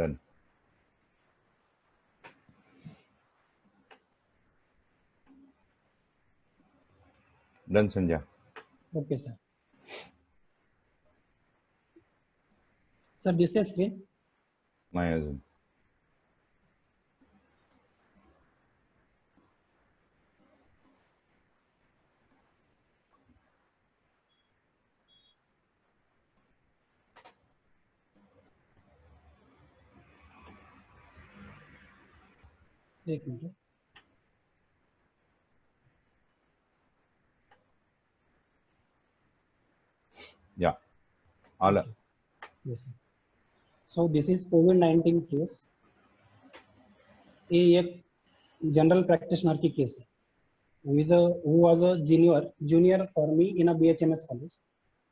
Done. Done Sanjay. Okay sir. Sir दिसते screen? नाही अजून। एक मिनट। या आलं। Yes sir. So this is COVID-19 case. ये एक जनरल प्रैक्टिशनर की केस है। who was a junior for me in a BHMS college.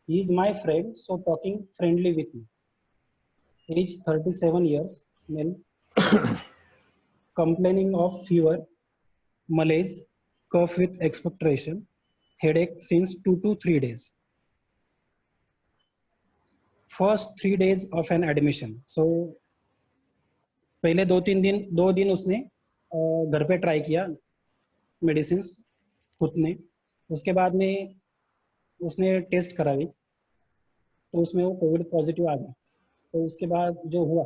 He is my friend, so talking friendly with me. Age 37 years, male, complaining of fever, malaise, cough with expectoration, headache since 2 to 3 days. First 3 days of an admission. So पहले 2 दिन उसने घर पे try किया medicine खुद ने। उसके बाद में उसने टेस्ट कराई तो उसमें वो कोविड पॉजिटिव आ गया। तो उसके बाद जो हुआ,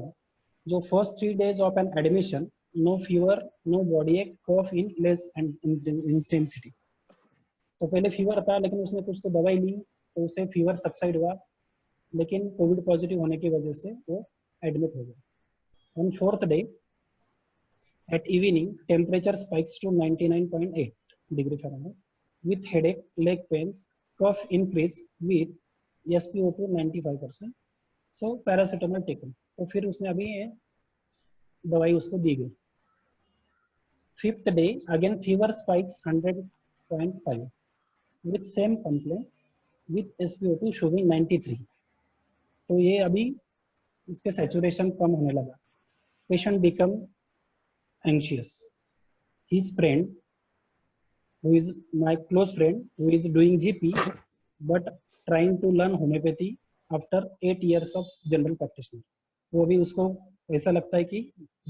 जो first 3 days of an admission, no fever, no body ache, cough in less and intensity. तो पहले फीवर था लेकिन उसने कुछ तो दवाई ली तो उसे फीवर सबसाइड हुआ, लेकिन कोविड पॉजिटिव होने की वजह से वो एडमिट हो गया। On 4th day at evening, temperature spikes to 99.8 degree Fahrenheit with headache, leg pains, cough increase with SpO2 95%. So paracetamol taken. तो फिर उसने अभी दवाई उसको दी गई। 5th day again fever spikes 100.5 with same complaint with SpO2 showing 93. तो ये अभी उसके सैचुरेशन कम होने लगा। Patient become anxious. His friend, who is my close friend, who is doing GP but trying to learn homeopathy after 8 years of general practitioner, वो भी उसको ऐसा लगता है कि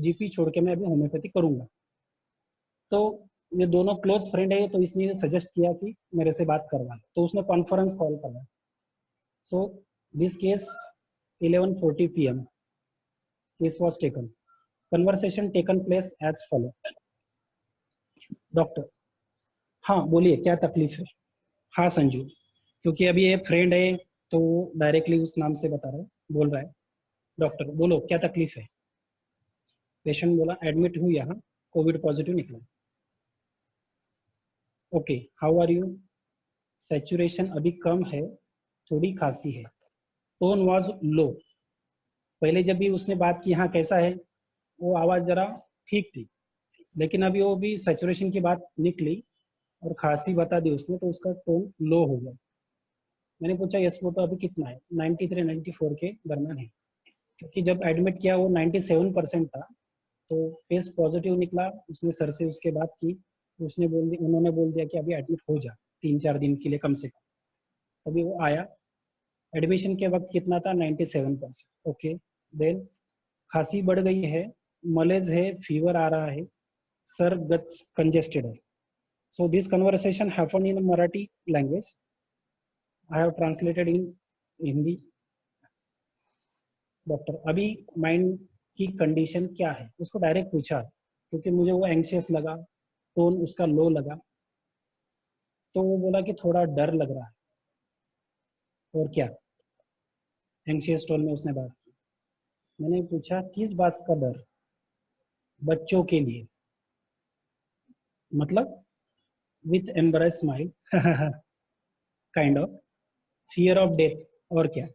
GP छोड़ के मैं अभी होम्योपैथी करूंगा। तो ये दोनों क्लोज फ्रेंड है, तो इसने सजेस्ट किया कि मेरे से बात करवा, तो उसने कॉन्फ्रेंस कॉल करवाया। So this case 11:40 PM case was taken. Conversation taken place as follow. Doctor, हाँ बोलिए क्या तकलीफ है? हाँ संजू, क्योंकि अभी ये फ्रेंड है तो डायरेक्टली उस नाम से बता रहा है, बोल रहा है। डॉक्टर बोलो क्या तकलीफ है? पेशेंट बोला एडमिट हूँ यहाँ, कोविड पॉजिटिव निकला। Okay, how are you? Saturation अभी कम है, थोड़ी खांसी है। Tone was low. पहले जब भी उसने बात की हाँ कैसा है, वो आवाज जरा ठीक थी, लेकिन अभी वो भी सैचुरेशन की बात निकली और खांसी बता दी उसने, तो उसका टोन लो हो गया। मैंने पूछा SpO2 अभी कितना है? 93 94 के दरम्यान है, क्योंकि जब एडमिट किया वो 97% था। तो टेस्ट पॉजिटिव निकला। उसने सर से उसके बात की, उसने उन्होंने बोल दिया कि अभी एडमिट हो जा 3-4 दिन के लिए कम से कम। अभी वो आया, एडमिशन के वक्त कितना था? 97%। ओके, देन खांसी बढ़ गई है, मलेज है, फीवर आ रहा है, सर गट्स कंजेस्टेड है। So this conversation happened in Marathi language. I have translated in Hindi. Doctor, अभी माइंड की कंडीशन क्या है? उसको डायरेक्ट पूछा क्योंकि मुझे वो एंग्शियस लगा, टोन उसका लो लगा। तो वो बोला कि थोड़ा डर लग रहा है। और क्या? एंग्शियस टोन में उसने बात की। मैंने पूछा किस बात का डर? बच्चों के लिए। मतलब? With embrace smile kind of fear of death. और क्या?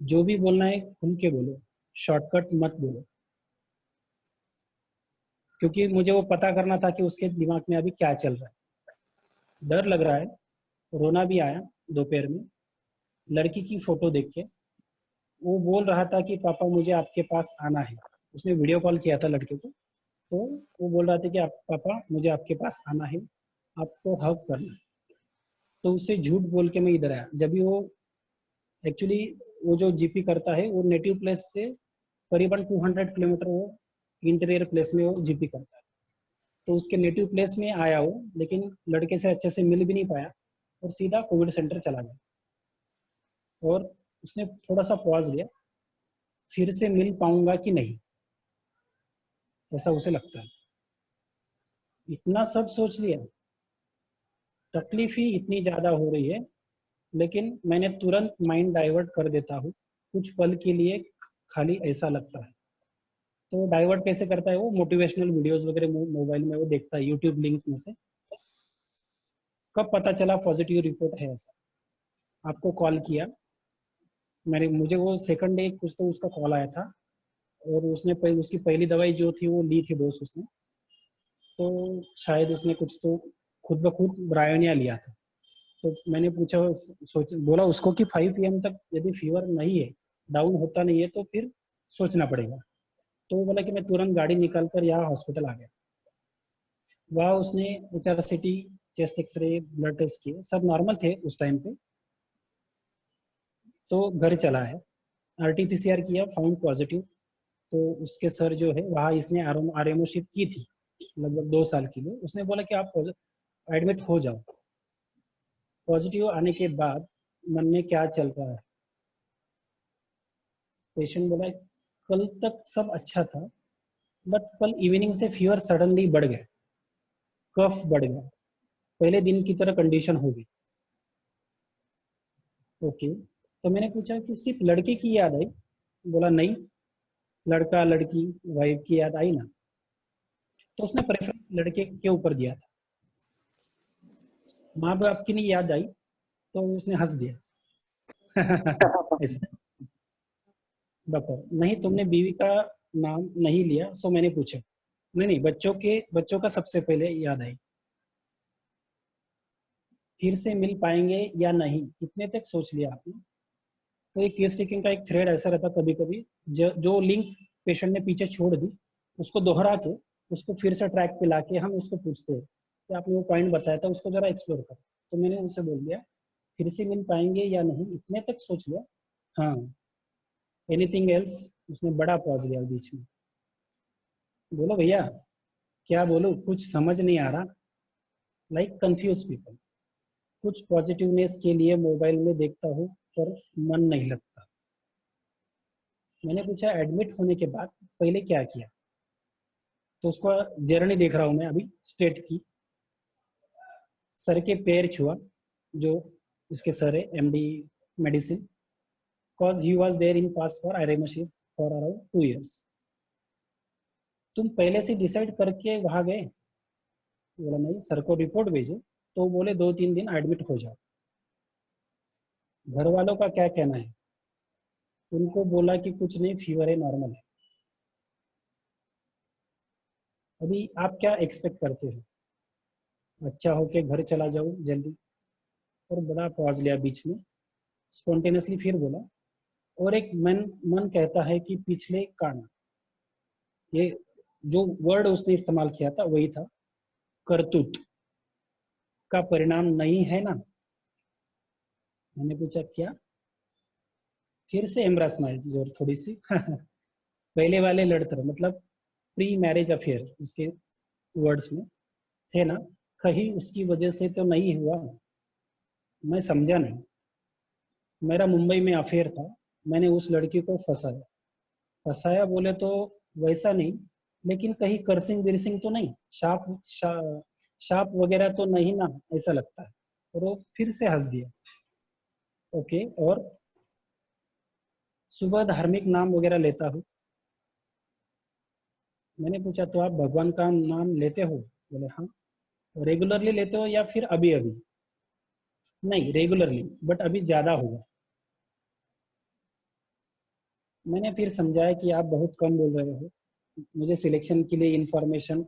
जो भी बोलना है खुल के बोलो, शॉर्टकट मत बोलो, क्योंकि मुझे वो पता करना था कि उसके दिमाग में अभी क्या चल रहा है। डर लग रहा है, रोना भी आया दोपहर में लड़की की फोटो देख के। वो बोल रहा था कि पापा मुझे आपके पास आना है। उसने वीडियो कॉल किया था लड़के को, तो वो बोल रहा था कि पापा मुझे आपके पास आना है, आपको हग करना है। तो उससे झूठ बोल के मैं इधर आया। जब भी वो एक्चुअली वो जो जीपी करता है वो नेटिव प्लेस से करीबन 200 किलोमीटर वो इंटीरियर प्लेस में वो जीपी करता है। तो उसके नेटिव प्लेस में आया वो, लेकिन लड़के से अच्छे से मिल भी नहीं पाया और सीधा कोविड सेंटर चला गया। और उसने थोड़ा सा पॉज लिया, फिर से मिल पाऊंगा कि नहीं, ऐसा उसे लगता है। इतना सब सोच लिया, तकलीफ ही इतनी ज्यादा हो रही है, लेकिन मैंने तुरंत माइंड डाइवर्ट कर देता हूँ कुछ पल के लिए, खाली ऐसा लगता है। तो डाइवर्ट कैसे करता है वो, मोटिवेशनल वीडियोस वगैरह मोबाइल में वो देखता है, यूट्यूब लिंक में से। कब पता चला पॉजिटिव रिपोर्ट है ऐसा, आपको कॉल किया मुझे वो सेकंड डे कुछ तो उसका कॉल आया था, और उसने उसकी पहली दवाई जो थी वो ली थी डोज उसने, तो शायद उसने कुछ तो खुद ब खुद ब्रायोनिया लिया था। तो मैंने पूछा, बोला उसको कि 5 PM तक यदि फीवर नहीं है, डाउन होता नहीं है, तो फिर सोचना पड़ेगा। तो वो बोला कि मैं तुरंत गाड़ी निकाल कर यहाँ हॉस्पिटल आ गया। वहाँ उसने HRCT, chest x-ray, blood test किए, सब नॉर्मल थे उस टाइम पे। तो घर चला है, RT-PCR किया, फाउंड पॉजिटिव। तो उसके सर जो है वहाँ, इसने RMO शिफ्ट की थी लगभग 2 साल के लिए। उसने बोला कि आप एडमिट हो जाओ। पॉजिटिव आने के बाद मन में क्या चल रहा है, पेशेंट बोला कल तक सब अच्छा था, बट कल इवनिंग से फीवर सडनली बढ़ गया, कफ बढ़ गया, पहले दिन की तरह कंडीशन हो गई। ओके, तो मैंने पूछा कि सिर्फ लड़के की याद आई? बोला नहीं, लड़का लड़की वाइफ की याद आई ना। तो उसने प्रेफरेंस लड़के के ऊपर दिया था। माँ बाप की नहीं याद आई तो उसने हंस दिया। ऐसा, डॉक्टर नहीं, तुमने बीवी का नाम नहीं लिया, सो मैंने पूछा। नहीं नहीं, बच्चों का सबसे पहले याद आई। फिर से मिल पाएंगे या नहीं, इतने तक सोच लिया आपने? तो ये केस टेकिंग का एक थ्रेड ऐसा रहता कभी कभी, जो लिंक पेशेंट ने पीछे छोड़ दी, उसको दोहरा के उसको फिर से ट्रैक पे लाके हम उसको पूछते हैं कि आपने वो पॉइंट बताया था, उसको जरा एक्सप्लोर करो। तो मैंने उनसे बोल दिया फिर से मिल पाएंगे या नहीं, इतने तक सोच लिया। हाँ, एनीथिंग एल्स? उसने बड़ा पॉज लिया बीच में। बोलो भैया, क्या बोलूं, कुछ समझ नहीं आ रहा, लाइक कंफ्यूज पीपल। कुछ पॉजिटिवनेस के लिए मोबाइल में देखता हूँ पर मन नहीं लगता। मैंने पूछा एडमिट होने के बाद पहले क्या किया? तो उसको जर्नी देख रहा हूँ मैं अभी स्टेट की। सर के पैर छुआ, जो इसके सर है MD medicine, cause he was there in past for RMC for around 2 years। तुम पहले से डिसाइड करके वहां गए? बोला नहीं, सर को रिपोर्ट भेजे तो बोले 2-3 दिन एडमिट हो जाओ। घर वालों का क्या कहना है? उनको बोला कि कुछ नहीं, फीवर है, नॉर्मल है। अभी आप क्या एक्सपेक्ट करते हो? अच्छा होके घर चला जाऊं जल्दी? और बड़ा पॉज लिया बीच में, स्पॉन्टेनियसली फिर बोला, और एक मन मन कहता है कि पिछले काना, ये जो वर्ड उसने इस्तेमाल किया था वही था, करतूत का परिणाम नहीं है ना। मैंने पूछा क्या? फिर से एम्ब्रास माई जोर थोड़ी सी। पहले वाले लड़ते रहे, मतलब प्री मैरिज अफेयर उसके वर्ड्स में थे ना, कहीं उसकी वजह से तो नहीं हुआ? मैं समझा नहीं। मेरा मुंबई में अफेयर था, मैंने उस लड़की को फंसाया। फंसाया बोले तो वैसा नहीं, लेकिन कहीं कर्सिंग बिरसिंग तो नहीं, शाप वगैरह तो नहीं ना, ऐसा लगता है। और वो फिर से हंस दिया। ओके, और सुबह धार्मिक नाम वगैरह लेता हूँ। मैंने पूछा तो आप भगवान का नाम लेते हो? बोले हाँ। रेगुलरली लेते हो या फिर अभी अभी? नहीं, रेगुलरली, बट अभी ज्यादा होगा। मैंने फिर समझाया कि आप बहुत कम बोल रहे हो, मुझे सिलेक्शन के लिए इंफॉर्मेशन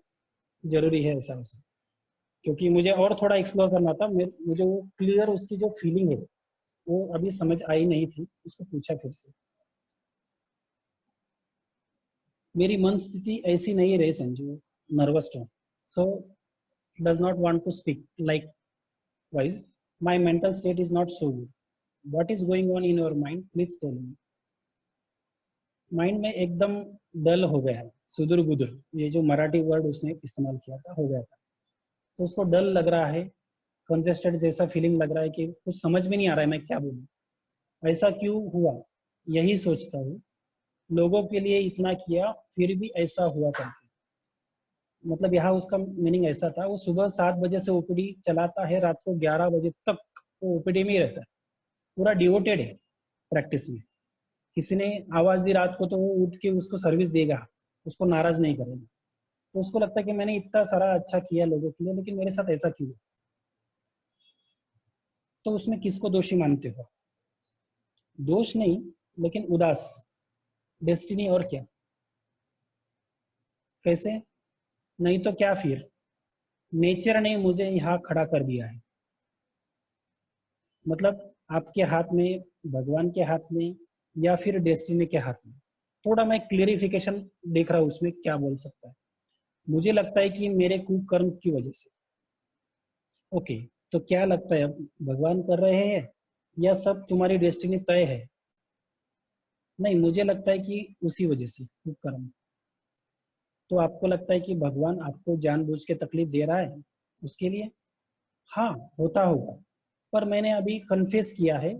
जरूरी है ऐसा वैसा, क्योंकि मुझे और थोड़ा एक्सप्लोर करना था। मुझे वो क्लियर उसकी जो फीलिंग है वो अभी समझ आई नहीं थी। उसको पूछा फिर से, मेरी मन स्थिति ऐसी नहीं रही संजू, नर्वस हूँ, so does not want to speak likewise, my mental state is not so good, what is going on in your mind, please tell me. Mind में एकदम डल हो गया है, सुदूर बुदूर, ये जो मराठी वर्ड उसने इस्तेमाल किया था, हो गया था। तो उसको डल लग रहा है, कंजेस्टेड जैसा फीलिंग लग रहा है कि कुछ समझ में नहीं आ रहा है मैं क्या बोलूं, ऐसा क्यों हुआ, यही सोचता हूँ। लोगों के लिए इतना किया फिर भी ऐसा हुआ करके, मतलब यहाँ उसका मीनिंग ऐसा था, वो सुबह 7 बजे से ओपीडी चलाता है, रात को 11 बजे तक वो ओपीडी में ही रहता है, पूरा डिवोटेड है प्रैक्टिस में। किसी ने आवाज दी रात को तो वो उठ के उसको सर्विस देगा, उसको नाराज नहीं करेगा। तो उसको लगता है कि मैंने इतना सारा अच्छा किया लोगों के लिए, लेकिन मेरे साथ ऐसा क्यों। तो उसमें किसको दोषी मानते हो? दोष नहीं, लेकिन उदास, डेस्टिनी, और क्या, कैसे, नहीं तो क्या फिर, नेचर ने मुझे यहाँ खड़ा कर दिया है। मतलब आपके हाथ में, भगवान के हाथ में, या फिर डेस्टिनी के हाथ में। थोड़ा मैं क्लियरिफिकेशन देख रहा हूँ उसमें क्या बोल सकता है। मुझे लगता है कि मेरे कुकर्म की वजह से। ओके, तो क्या लगता है, अब भगवान कर रहे हैं या सब तुम्हारी डेस्टिनी तय है? नहीं, मुझे लगता है कि उसी वजह से कुकर्म। तो आपको लगता है कि भगवान आपको जानबूझ के तकलीफ दे रहा है उसके लिए? हाँ, होता होगा, पर मैंने अभी कन्फेस किया है,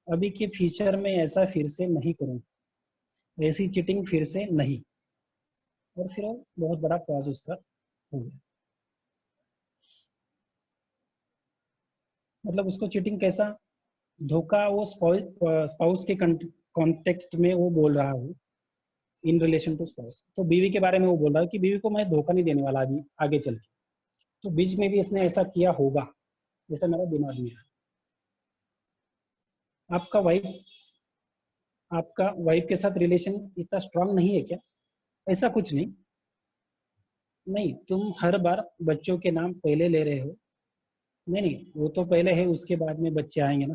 अभी के फ्यूचर में ऐसा फिर से नहीं करूँगा, ऐसी चीटिंग फिर से नहीं। और फिर वो बहुत बड़ा पॉज उसका हो गया। मतलब उसको चीटिंग कैसा, धोखा, वो स्पाउस के कॉन्टेक्स्ट में वो बोल रहा हूँ, इन रिलेशन टू स्पाउस। तो बीवी के बारे में वो बोल रहा है कि बीवी को मैं धोखा नहीं देने वाला अभी आगे चल के। तो बीच में भी इसने ऐसा किया होगा, जैसा मेरा दिमाग में है। आपका वाइफ, आपका वाइफ के साथ रिलेशन इतना स्ट्रांग नहीं है क्या? ऐसा कुछ नहीं। नहीं, तुम हर बार बच्चों के नाम पहले ले रहे हो। नहीं नहीं, वो तो पहले है, उसके बाद में बच्चे आएंगे ना,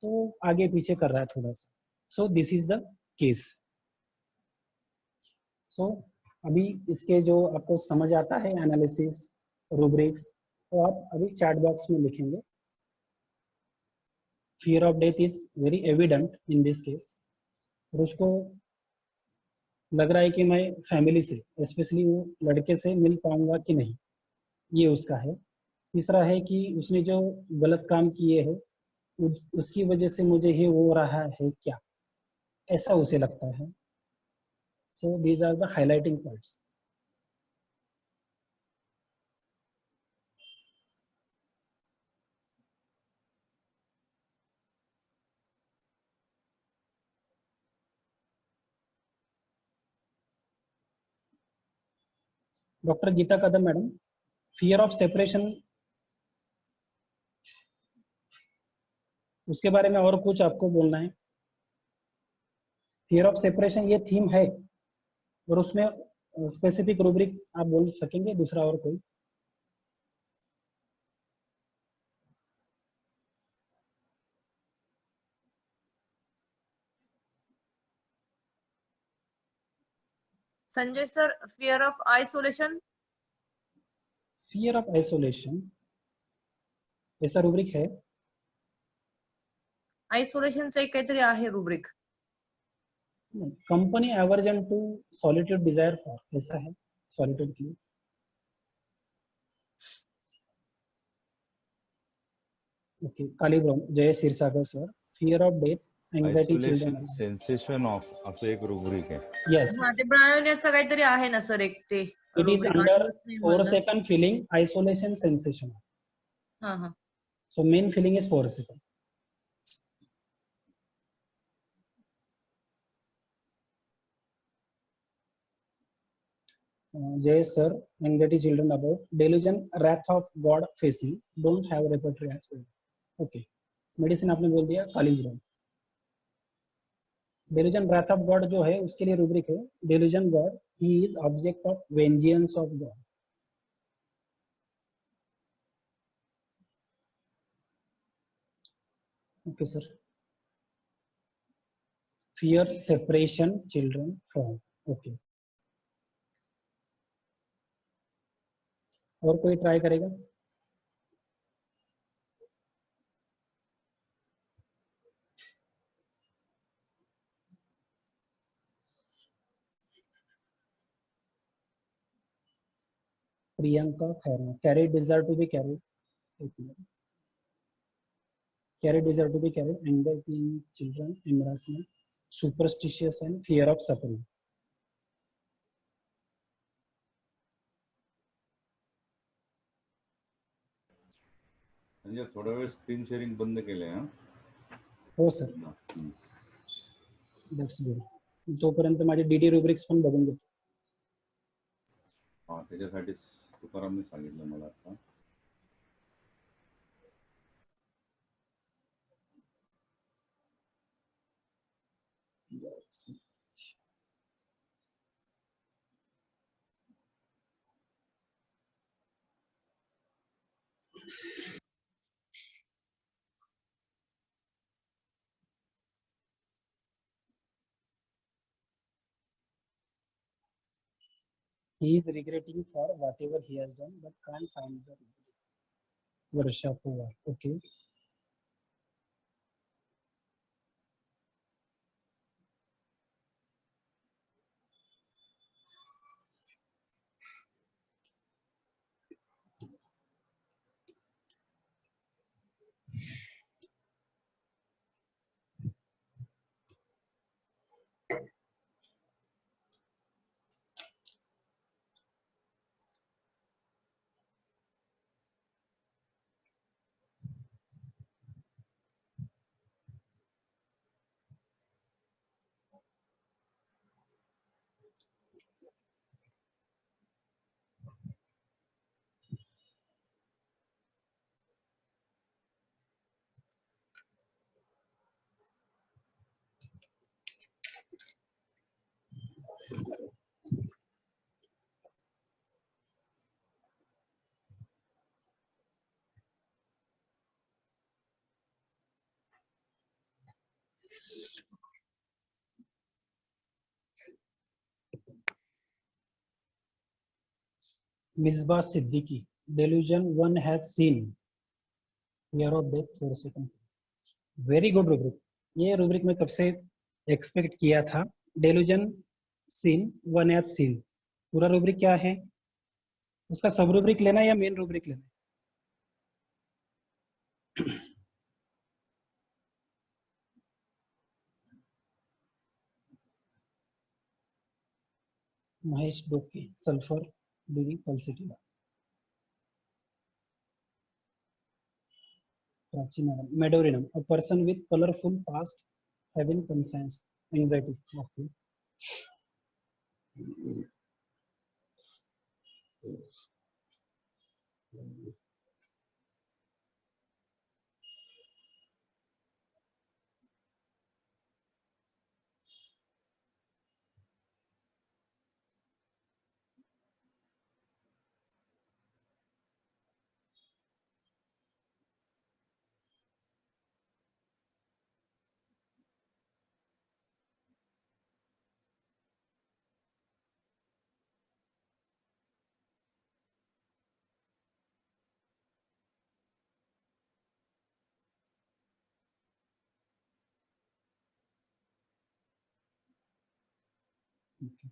तो आगे पीछे कर रहा है थोड़ा सा। So this is the case. So अभी इसके जो आपको समझ आता है एनालिसिस, रूब्रिक्स, तो आप अभी चैट बॉक्स में लिखेंगे। Fear of death is very evident in this case. और उसको लग रहा है कि मैं फैमिली से, स्पेशली वो लड़के से मिल पाऊंगा कि नहीं, ये उसका है। तीसरा है कि उसने जो गलत काम किए हैं उसकी वजह से मुझे ये हो रहा है क्या, ऐसा उसे लगता है। So these are the highlighting points. Doctor Geeta Kadam madam, fear of separation, उसके बारे में और कुछ आपको बोलना है? फियर ऑफ सेपरेशन ये थीम है, और उसमें स्पेसिफिक रूब्रिक आप बोल सकेंगे, दूसरा और कोई? Sanjay sir, fear of isolation. Fear of isolation ऐसा रूब्रिक है? आइसोलेशनचं एक काहीतरी आहे rubric. Company aversion to solitude desire for, ऐसा है सॉलिट्यूड के लिए। Okay, Kali brown, Jay Kshirsagar sir, fear of death, anxiety children. Isolation sensation of असं एक रुब्रिक आहे. यस, हा, ते ब्रायोनियाचं काहीतरी आहे ना सर एक ते इट इज रुब्रिक, अंडर आठवत नाही 4 मला. Second feeling isolation sensation. हा हा. So main feeling is 4 second. Jay sir, anxiety children about delusion, wrath of God facing, don't have repertory as well. Okay, medicine आपने बोल दिया, काली ब्राउन। डेल्यूजन wrath of God जो है उसके लिए रूब्रिक है, delusion God, he is object of vengeance of God. Okay sir, fear separation children from. Okay, और कोई ट्राई करेगा? Priyanka Khaira. Carried desire to be carried. Carried desire to be carried. Anxiety in children, embarrassment, superstitious and fear of suffering. म्हणजे थोडा वेळ screen sharing बंद केलंय हा. हो सर. That's good. तोपर्यंत माझे डीडी रुब्रिक्स पण बघून घेतो. हा, त्याच्यासाठी तुकारामने सांगितलं मला आता. He is regretting for whatever he has done, but can't find the Varsha Pawar. Okay. Misbah Siddiqui. Delusion one has seen. Fear of death 4 seconds. Very good rubric. ये रुब्रिक मैं कब से एक्सपेक्ट किया था. Delusion seen one as seen. पूरा rubric क्या है, उसका सब रुब्रिक लेना या मेन रुब्रिक लेना. महेश डोके sulphur DD pulsatilla. Prachi madam medorrhinum. A person with colourful past having conscience anxiety. Okay. Okay.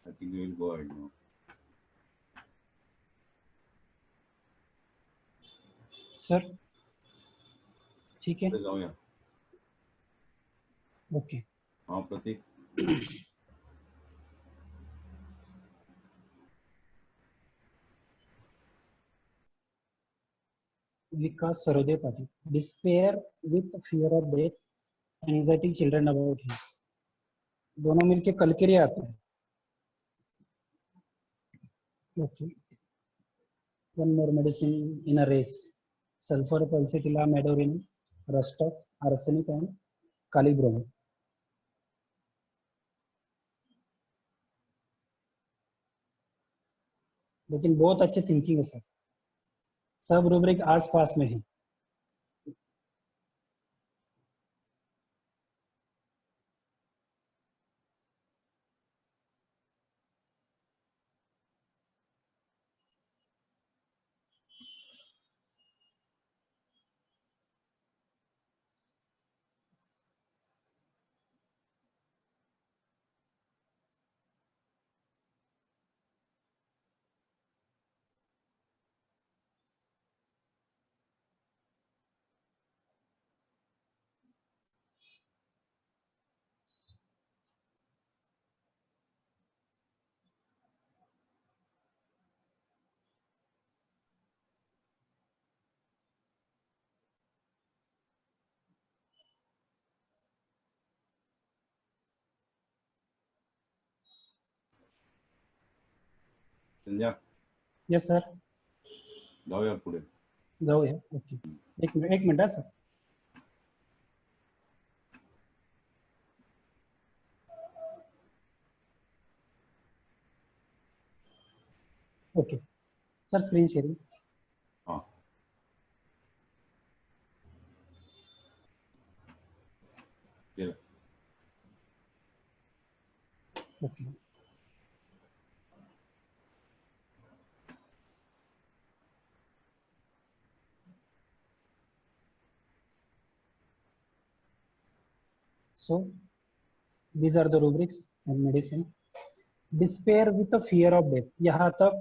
I think we will go ahead now. Sir ठीक है. जाऊया. ओके. हाँ Pratik. Vikas Sarode Patil. Despair with fear of death, anxiety children about him. दोनों मिलके कल के लिए आते हैं. Okay. One more medicine in a race. Sulphur pulsatilla medorrhinum rhus tox arsenic and kali brom. लेकिन बहुत अच्छी थिंकिंग है सर. सब रूब्रिक आस पास में है. संध्या यस सर, जाऊया पुढे. जाऊया. ओके, एक मिनिट हा सर. Okay sir, screen sharing. हा, केलं. Okay. So these are the rubrics and medicine. Despair with a fear of death. यहाँ तक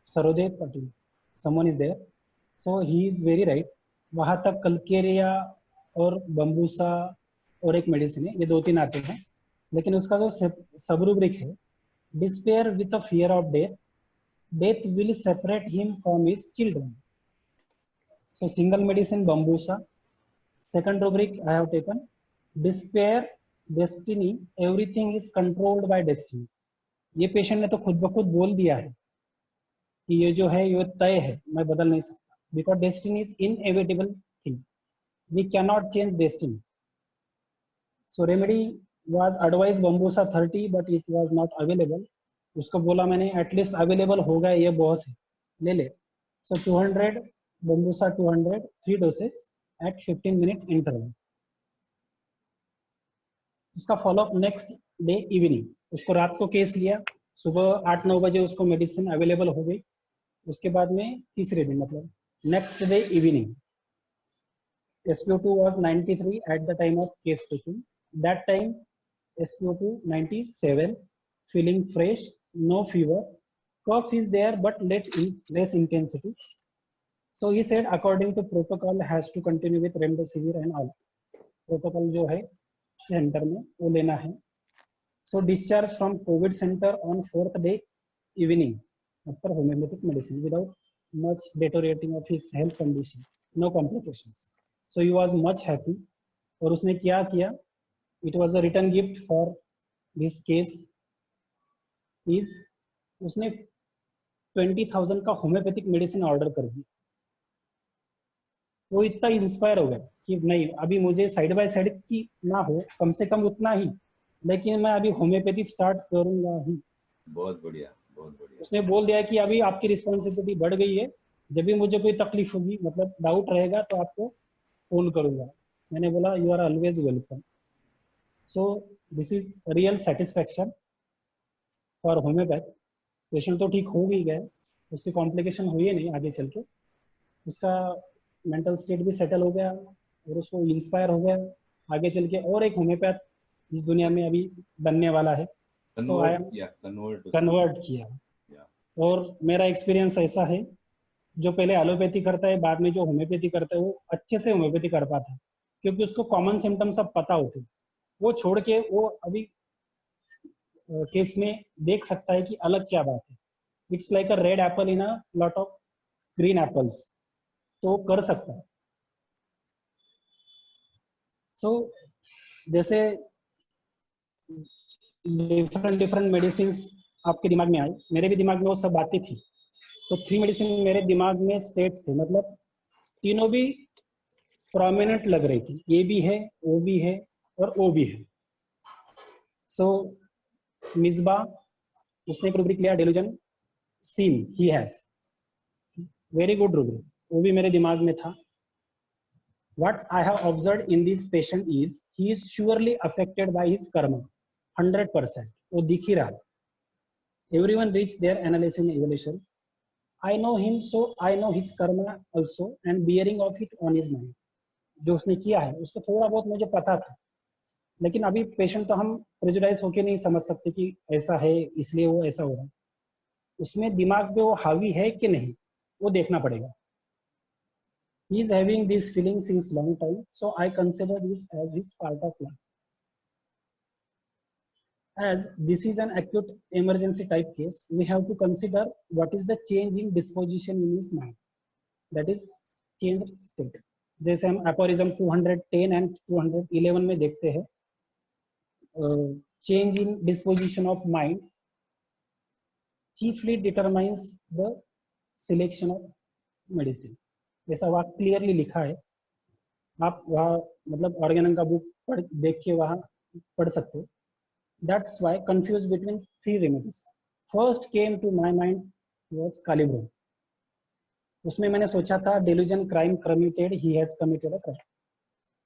सरोदेव Patil, someone is there. So he is very right. वहाँ तक कल्केरिया और बम्बूसा और एक मेडिसिन है, ये 2-3 आते हैं. लेकिन उसका जो सब रूब्रिक है, despair with a fear of death, death will separate him from his children. So single medicine bambusa. Second rubric I have taken despair, destiny, everything is controlled by destiny. ये patient ने तो खुद ब खुद बोल दिया है कि ये जो है ये तय है, मैं बदल नहीं सकता. Because destiny is inevitable thing, we cannot change destiny. So remedy was advise bambusa 30 but it was not available. उसको बोला मैंने एटलीस्ट अवेलेबल होगा, ये बहुत है, ले ले. सो 200 बम्बूसा 200, 3 doses at 15 minute interval. उसका फॉलोअप नेक्स्ट डे इवनिंग. उसको रात को केस लिया, सुबह 8-9 बजे उसको मेडिसिन अवेलेबल हो गई. उसके बाद में तीसरे दिन मतलब next day evening SpO2 was 93 at the time of case taking. That time SpO2 97, feeling fresh, no fever, cough is there but less intensity. So he said according to protocol has to continue with remdesivir and all. Protocol जो है centre में वो लेना है. So discharge from COVID center on 4th day evening after homeopathic medicine without much deteriorating of his health condition, no complications. So he was much happy. और उसने क्या किया, it was a return gift for this case is उसने 20,000 का homeopathic medicine order कर दी. वो इतना inspire हो गया कि नहीं, अभी मुझे साइड बाय साइड की ना हो, कम से कम उतना ही, लेकिन मैं अभी होम्योपैथी स्टार्ट करूंगा ही. बहुत बढ़िया, बहुत बढ़िया. उसने बोल दिया कि अभी आपकी रिस्पॉन्सिबिलिटी बढ़ गई है, जब भी मुझे कोई तकलीफ होगी, मतलब डाउट रहेगा तो आपको फोन करूंगा. मैंने बोला you are always welcome. So this is real satisfaction for homeopath. Patient तो ठीक हो भी गए, उसके कॉम्प्लिकेशन हुए नहीं आगे चल के, उसका मेंटल स्टेट भी सेटल हो गया और उसको इंस्पायर हो गया आगे चल के. और एक होम्योपैथ इस दुनिया में अभी बनने वाला है. कन्वर्ट किया. और मेरा एक्सपीरियंस ऐसा है, जो पहले एलोपैथी करता है बाद में जो होम्योपैथी करता है वो अच्छे से होम्योपैथी कर पाता है, क्योंकि उसको कॉमन सिम्टम्स सब पता होते हैं. वो छोड़ के वो अभी केस में देख सकता है कि अलग क्या बात है. It's like a red apple in a lot of green apples, तो कर सकता है. सो जैसे डिफरेंट मेडिसिन आपके दिमाग में आई, मेरे भी दिमाग में वो सब बातें थी. तो 3 मेडिसिन मेरे दिमाग में स्टेट थे, मतलब तीनों भी प्रोमिनेंट लग रही थी. ये भी है, वो भी है और वो भी है. सो मिसबा उसने एक रूब्रिक लिया, delusion seen he has, very good rubric, वो भी मेरे दिमाग में था. What I have observed in this patient is he is surely affected by his karma, 100%. वो दिख ही रहा. Everyone reach their analysis and evaluation. I know him, so I know his karma also and bearing of it on his mind. जो उसने किया है उसको थोड़ा बहुत मुझे पता था, लेकिन अभी पेशेंट तो हम प्रेजुडाइज होके नहीं समझ सकते कि ऐसा है इसलिए वो ऐसा हो रहा है. उसमें दिमाग पे वो हावी है कि नहीं, वो देखना पड़ेगा. He is having these feelings since long time, so I consider this as his part of life. As this is an acute emergency type case, we have to consider what is the change in disposition in his mind, that is change state. जैसे हम aphorism 210 and 211 में देखते हैं, change in disposition of mind, chiefly determines the selection of medicine. ऐसा वहाँ clearly लिखा है, आप वहाँ मतलब ऑर्गेनम का बुक पढ़ देख के वहाँ पढ़ सकते हो. That's why confused between 3 remedies. First came to my mind was Calibrum. उसमें मैंने सोचा था delusion crime committed, he has committed a crime.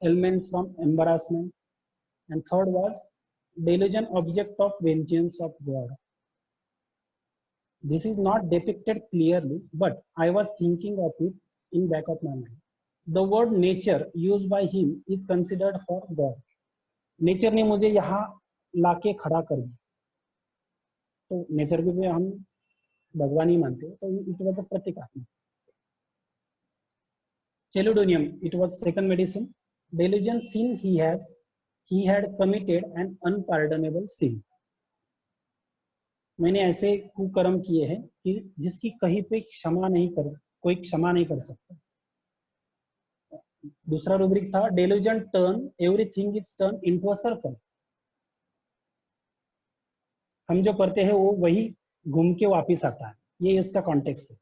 Elements from embarrassment, and third was delusion object of vengeance of God. This is not depicted clearly, but I was thinking of it in back of my mind. The word nature used by him is considered for God. Nature ने मुझे यहाँ लाके खड़ा कर दिया, तो nature को भी हम भगवान ही मानते हैं, तो इट वाज अ प्रतीकात्मक. Chelidonium, it was second medicine. Delusion sin he had committed an unpardonable sin. मैंने ऐसे कुकर्म किए हैं कि जिसकी कहीं पे कोई क्षमा नहीं कर सकता. दूसरा रूब्रिक था delusion turn everything is turned into a circle. हम जो करते हैं वो वही घूम के वापिस आता है, ये उसका कॉन्टेक्स्ट है.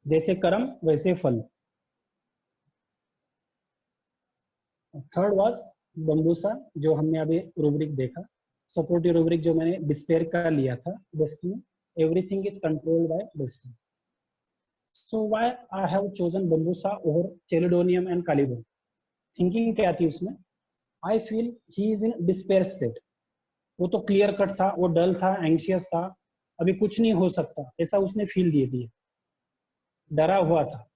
जैसे कर्म वैसे फल. थर्ड वाज बम्बूसा, जो हमने अभी रूब्रिक देखा. सपोर्टिव रूब्रिक जो मैंने डिस्पेयर का लिया था, destiny, everything is controlled by destiny. So why I have chosen bambusa over chelidonium and kali brom. Thinking क्या थी उसमें, I feel he is in despair state. वो तो क्लियर कट था, वो डल था, एंग्शियस था, अभी कुछ नहीं हो सकता, ऐसा उसने फील दिए, डरा हुआ था,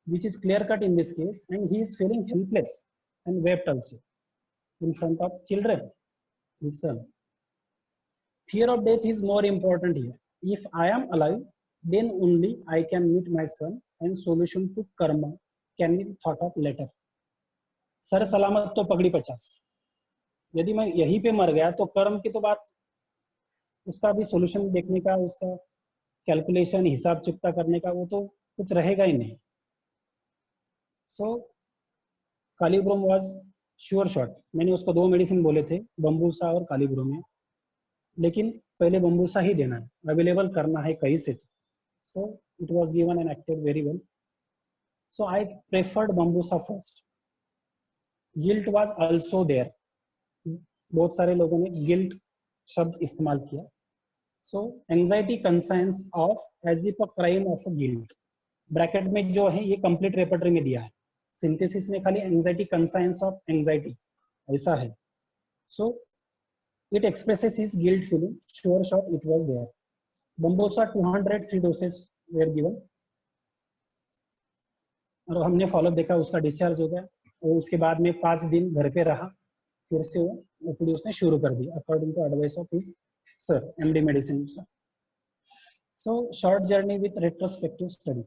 which is clear cut in this case, and he is feeling helpless and wept also in front of children, his son. Fear of death is more important here. If I am alive, then only I can meet my son, and solution to karma can be thought of later. Sir सलामत तो पगड़ी 50. यदि मैं यहीं पे मर गया तो कर्म की तो बात, उसका भी सोल्यूशन देखने का, उसका कैलकुलेशन, हिसाब चुकता करने का, वो तो कुछ रहेगा ही नहीं. सो कालीब्रोम वाज श्योर शॉट. मैंने उसको 2 मेडिसिन बोले थे, बम्बूसा और कालीब्रोम में, लेकिन पहले बम्बूसा ही देना है, अवेलेबल करना है कहीं से. So it was given and acted very well. So I preferred bambusa first. Guilt was also there. बहुत सारे लोगों ने गिल्ट शब्द इस्तेमाल किया. So anxiety conscience of as if a crime of a guilt. Bracket में जो है ये कंप्लीट रेपर्टरी में दिया है, सिंथेसिस में खाली एंजाइटी कंसाइंस ऑफ एंजाइटी ऐसा है. So it expresses his guilt feeling. Sure shot it was there. Bambusa 203 doses were given, और हमने फॉलोअप देखा, उसका डिस्चार्ज हो गया, और उसके बाद में 5 दिन घर पे रहा, फिर से वो ओपीडी उसने शुरू कर दी according to advice of his sir, MD medicine sir. So short journey with retrospective study.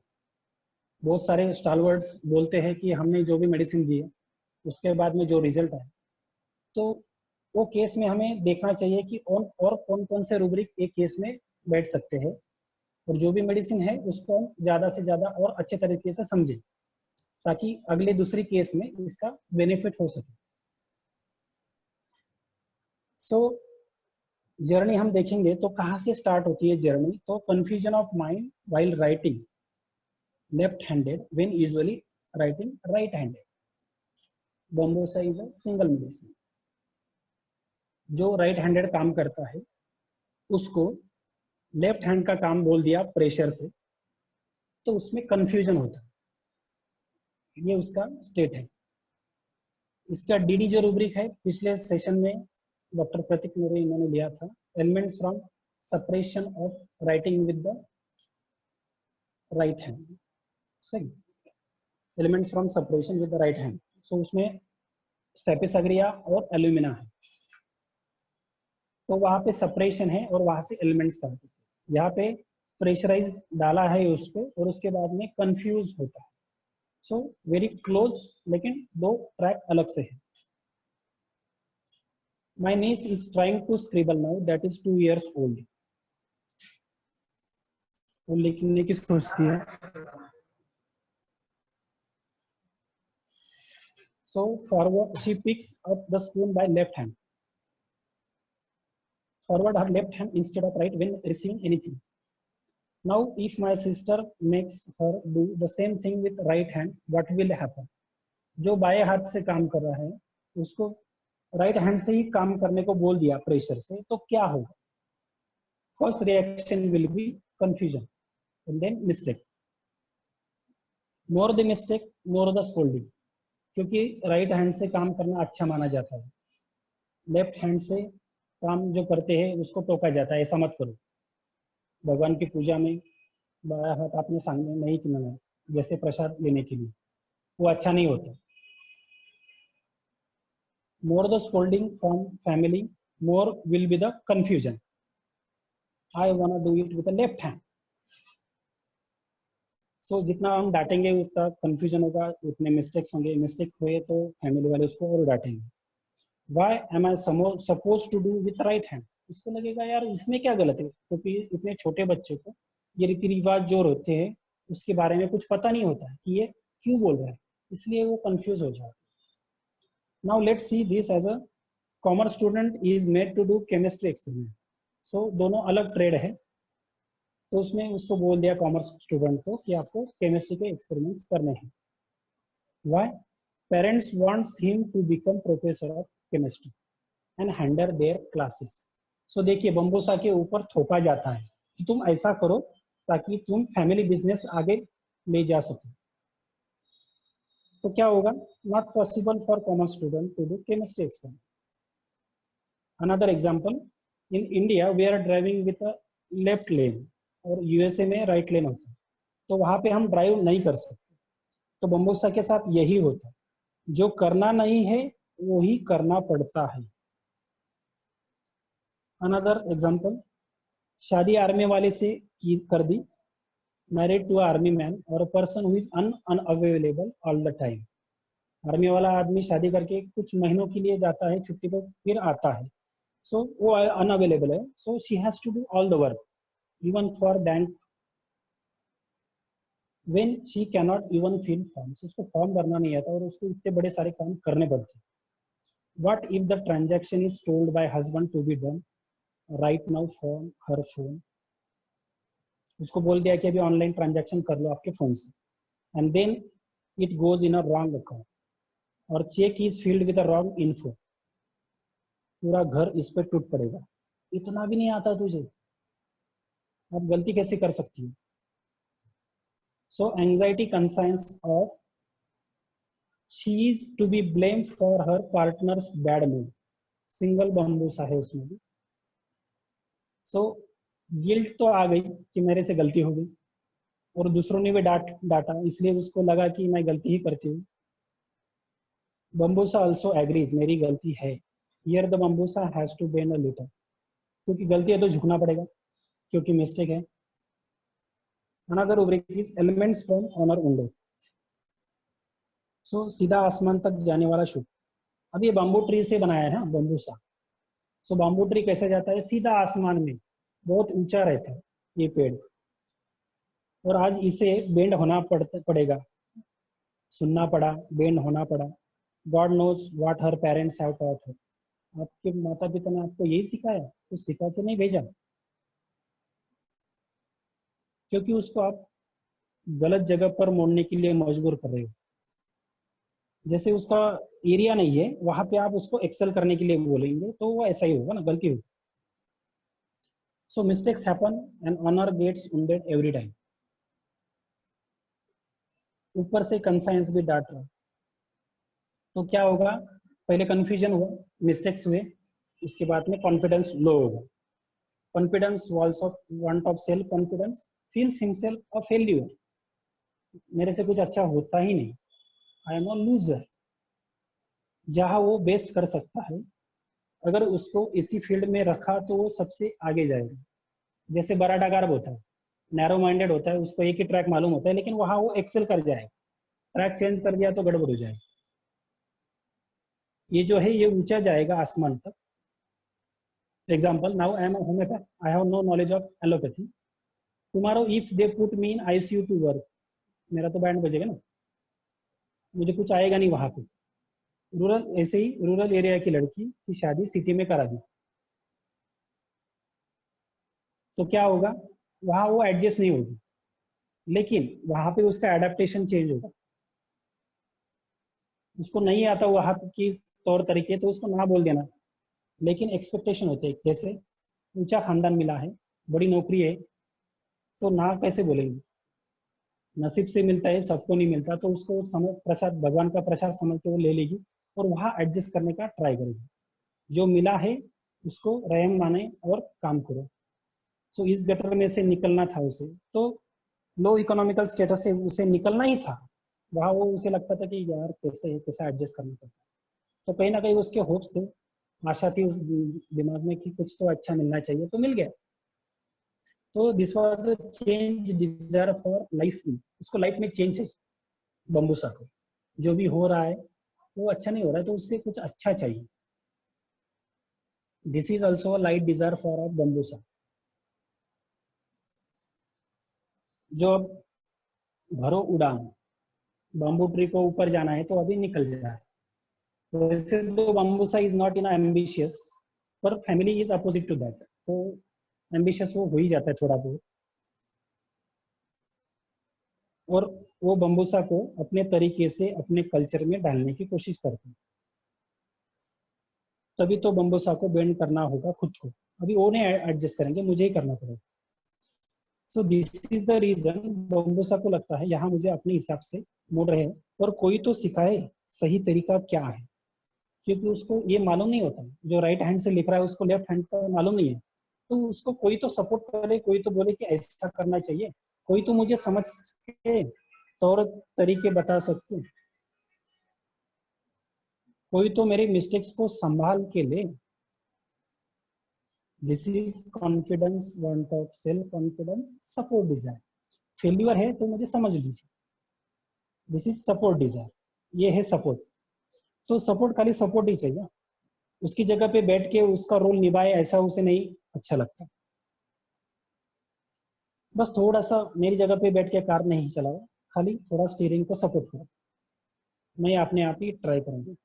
बहुत सारे स्टालवर्ड्स बोलते हैं कि हमने जो भी मेडिसिन दी है उसके बाद में जो रिजल्ट है, तो वो केस में हमें देखना चाहिए कि और कौन कौन से रूब्रिक एक केस में बैठ सकते हैं, और जो भी मेडिसिन है उसको हम ज़्यादा से ज़्यादा और अच्छे तरीके से समझें, ताकि अगले दूसरी केस में इसका बेनिफिट हो सके. सो जर्नी हम देखेंगे तो कहाँ से स्टार्ट होती है जर्नी. तो confusion of mind while writing left-handed when usually writing right-handed. Bombosa is a single medicine. जो राइट हैंडेड काम करता है उसको लेफ्ट हैंड का काम बोल दिया प्रेशर से, तो उसमें कंफ्यूजन होता है. ये उसका स्टेट है. इसका डीडी जो रूब्रिक है पिछले सेशन में डॉक्टर प्रतीक मोरे इन्होंने लिया था, elements from separation of writing with the right hand. सही, elements from separation with the right hand. So उसमें स्टेपिसग्रिया और एल्यूमिना है, तो वहां पे सेपरेशन है और वहां से एलिमेंट्स करते हैं. यहाँ पे प्रेशराइज डाला है उस पे, और उसके बाद में कंफ्यूज होता है. सो वेरी क्लोज, लेकिन 2 ट्रैक अलग से है. My niece is trying to scribble now, that is 2 years old. वो लिखने की सोचती है. So forward, she picks up the spoon by left hand. forward her left hand instead of right when receiving anything. Now if my sister makes her do the same thing with right hand, what will happen? जो बाएं हाथ से काम कर रहा है उसको right hand से ही काम करने को बोल दिया प्रेशर से, तो क्या होगा? First reaction will be confusion and then mistake. More the mistake more the scolding, क्योंकि राइट हैंड से काम करना अच्छा माना जाता है, लेफ्ट हैंड से काम जो करते हैं उसको टोका जाता है, ऐसा मत करो. भगवान की पूजा में बाया हाथ आपने सामने नहीं किया है जैसे प्रसाद लेने के लिए, वो अच्छा नहीं होता. More the scolding from family more will be the confusion. I want do it with the left hand. So जितना हम डांटेंगे उतना कंफ्यूजन होगा, उतने मिस्टेक्स होंगे. मिस्टेक हुए तो फैमिली वाले उसको और डांटेंगे. Why am I supposed to do with right hand? इसको लगेगा यार इसमें क्या गलत है, क्योंकि इतने छोटे बच्चे को ये रीति रिवाज जो होते हैं उसके बारे में कुछ पता नहीं होता है कि ये क्यों बोल रहा है, इसलिए वो कंफ्यूज हो जाता है. Now let's see this as a commerce student is made to do chemistry experiment. So दोनों अलग ट्रेड है, तो उसमें उसको बोल दिया कॉमर्स स्टूडेंट को कि आपको केमिस्ट्री के एक्सपेरिमेंट्स करने हैं. Why? Parents wants him to become professor of chemistry and handle their classes. So देखिए बम्बूसा के ऊपर थोपा जाता है कि तुम ऐसा करो ताकि तुम फैमिली बिजनेस आगे ले जा सको. तो क्या होगा? Not possible for commerce student to do chemistry experiment. Another example, in India we are driving with a left lane और यूएसए में राइट लेन होता है, तो वहां पे हम ड्राइव नहीं कर सकते. तो बम्बूसा के साथ यही होता है, जो करना नहीं है वो ही करना पड़ता है. अनदर एग्जांपल, शादी आर्मी वाले से कर दी, मैरिड टू आर्मी मैन और person who is unavailable all the time. Army वाला आदमी शादी करके कुछ महीनों के लिए जाता है छुट्टी पर, फिर आता है, सो वो अनअवेलेबल है, so she has to do all the work even for bank when she cannot even fill forms. उसको फॉर्म भरना नहीं आता और उसको इतने बड़े सारे काम करने पड़ते हैं. What if the transaction is told by husband to be done right now from her phone? उसको बोल दिया कि अभी ऑनलाइन ट्रांजैक्शन कर लो आपके फोन से, and then it goes in a wrong account और check is filled with a wrong info. पूरा घर इस पे टूट पड़ेगा. इतना भी नहीं आता तुझे, अब गलती कैसे कर सकती है? So anxiety concerns of she is to be blamed for her partner's bad mood. Single bambusa है उसमें भी. सो गिल्ट तो आ गई कि मेरे से गलती हो गई और दूसरों ने भी डांटा, इसलिए उसको लगा कि मैं गलती ही करती हूँ. बम्बूसा ऑल्सो एग्रीज, मेरी गलती है. Here the bambusa has to bend a little, क्योंकि गलती है तो झुकना पड़ेगा क्योंकि मिस्टेक है. Another rubric is elements from honour undo. So सीधा आसमान तक जाने वाला शुभ. अब ये बाम्बू ट्री से बनाया है ना बम्बूसा. सो बाम्बू ट्री कैसे जाता है? सीधा आसमान में, बहुत ऊंचा रहता है ये पेड़, और आज इसे बेंड होना पड़ेगा. सुनना पड़ा, बेंड होना पड़ा. God knows what her parents have taught her. आपके माता पिता ने आपको यही सिखाया, तो सिखा के नहीं भेजा, क्योंकि उसको आप गलत जगह पर मोड़ने के लिए मजबूर कर रहे हो. जैसे उसका एरिया नहीं है वहां पे आप उसको एक्सेल करने के लिए बोलेंगे तो वो ऐसा ही होगा ना, गलती होगी. So mistakes happen and honour gets wounded every time. ऊपर से कंसाइंस भी डांट रहा, तो क्या होगा? पहले कंफ्यूजन हुआ, मिस्टेक्स हुए, उसके बाद में कॉन्फिडेंस लो होगा. Confidence walls of want of self confidence feels himself a failure. मेरे से कुछ अच्छा होता ही नहीं, आई एम अ लूजर. जहाँ वो बेस्ट कर सकता है, अगर उसको इसी फील्ड में रखा तो वो सबसे आगे जाएगा. जैसे बड़ा डाकार होता है, नैरो माइंडेड होता है, उसको एक ही ट्रैक मालूम होता है, लेकिन वहां वो एक्सेल कर जाएगा. ट्रैक चेंज कर दिया तो गड़बड़ हो जाएगा. ये जो है ये ऊंचा जाएगा आसमान तक. Example, now I am a homeopath, I have no knowledge of allopathy. Tomorrow if they put me in ICU to work, मेरा तो बैंड बजेगा ना, मुझे कुछ आएगा नहीं वहां पे. रूरल, ऐसे ही रूरल एरिया की लड़की की शादी सिटी में करा दी. तो क्या होगा, वहां वो एडजस्ट नहीं होगी, लेकिन वहां पे उसका एडेप्टेशन चेंज होगा। उसको नहीं आता वहां की तौर तरीके, तो उसको ना बोल देना, लेकिन एक्सपेक्टेशन होते हैं, जैसे ऊंचा खानदान मिला है, बड़ी नौकरी है, तो ना कैसे बोलेंगे, नसीब से मिलता है, सबको नहीं मिलता, तो उसको समझ, प्रसाद भगवान का प्रसाद समझ के वो ले लेगी और वहां एडजस्ट करने का ट्राई करेगी। जो मिला है उसको रहम माने और काम करो। सो इस गटर में से निकलना था उसे, तो लो इकोनॉमिकल स्टेटस से उसे निकलना ही था। वहां वो उसे लगता था कि यार कैसे कैसे एडजस्ट करना पड़ता, तो कहीं ना कहीं उसके होप्स थे, आशा थी उस दिमाग में कि कुछ तो अच्छा मिलना चाहिए, तो मिल गया। तो this was a change desire for life में, उसको लाइफ में चेंज चाहिए बम्बूसा को। जो भी हो रहा है वो अच्छा नहीं हो रहा है, तो उससे कुछ अच्छा चाहिए। This is also light desire for a bambusa. जो अब भरो उड़ान, बम्बू ट्री को ऊपर जाना है तो अभी निकल रहा है। तो वैसे तो बम्बूसा इज नॉट इन एम्बिशियस, पर family is opposite to that, तो एम्बिशियस वो हो ही जाता है थोड़ा बहुत। और वो बम्बूसा को अपने तरीके से अपने कल्चर में डालने की कोशिश करते हैं। तभी तो बम्बूसा को बेंड करना होगा खुद को, अभी वो नहीं एडजस्ट करेंगे, मुझे ही करना पड़ेगा। So this is the reason, bambusa को लगता है यहाँ मुझे अपने हिसाब से मोड़ रहे हैं, और कोई तो सिखाए सही तरीका क्या है, क्योंकि उसको ये मालूम नहीं होता, जो राइट हैंड से लिख रहा है उसको लेफ्ट हैंड का मालूम नहीं है। तो उसको कोई तो सपोर्ट करे, कोई तो बोले कि ऐसा करना चाहिए, कोई तो मुझे समझ के तौर तरीके बता सकते, कोई तो मेरे मिस्टेक्स को संभाल के ले। This is confidence, want of self confidence, support desire. Failure है तो मुझे समझ लीजिए, दिस इज सपोर्ट डिजायर, ये है सपोर्ट। तो सपोर्ट खाली सपोर्ट ही चाहिए, उसकी जगह पे बैठ के उसका रोल निभाए ऐसा उसे नहीं अच्छा लगता। बस थोड़ा सा मेरी जगह पे बैठ के कार नहीं चलाओ, खाली थोड़ा स्टीयरिंग को सपोर्ट करो, मैं अपने आप ही ट्राई करूंगी।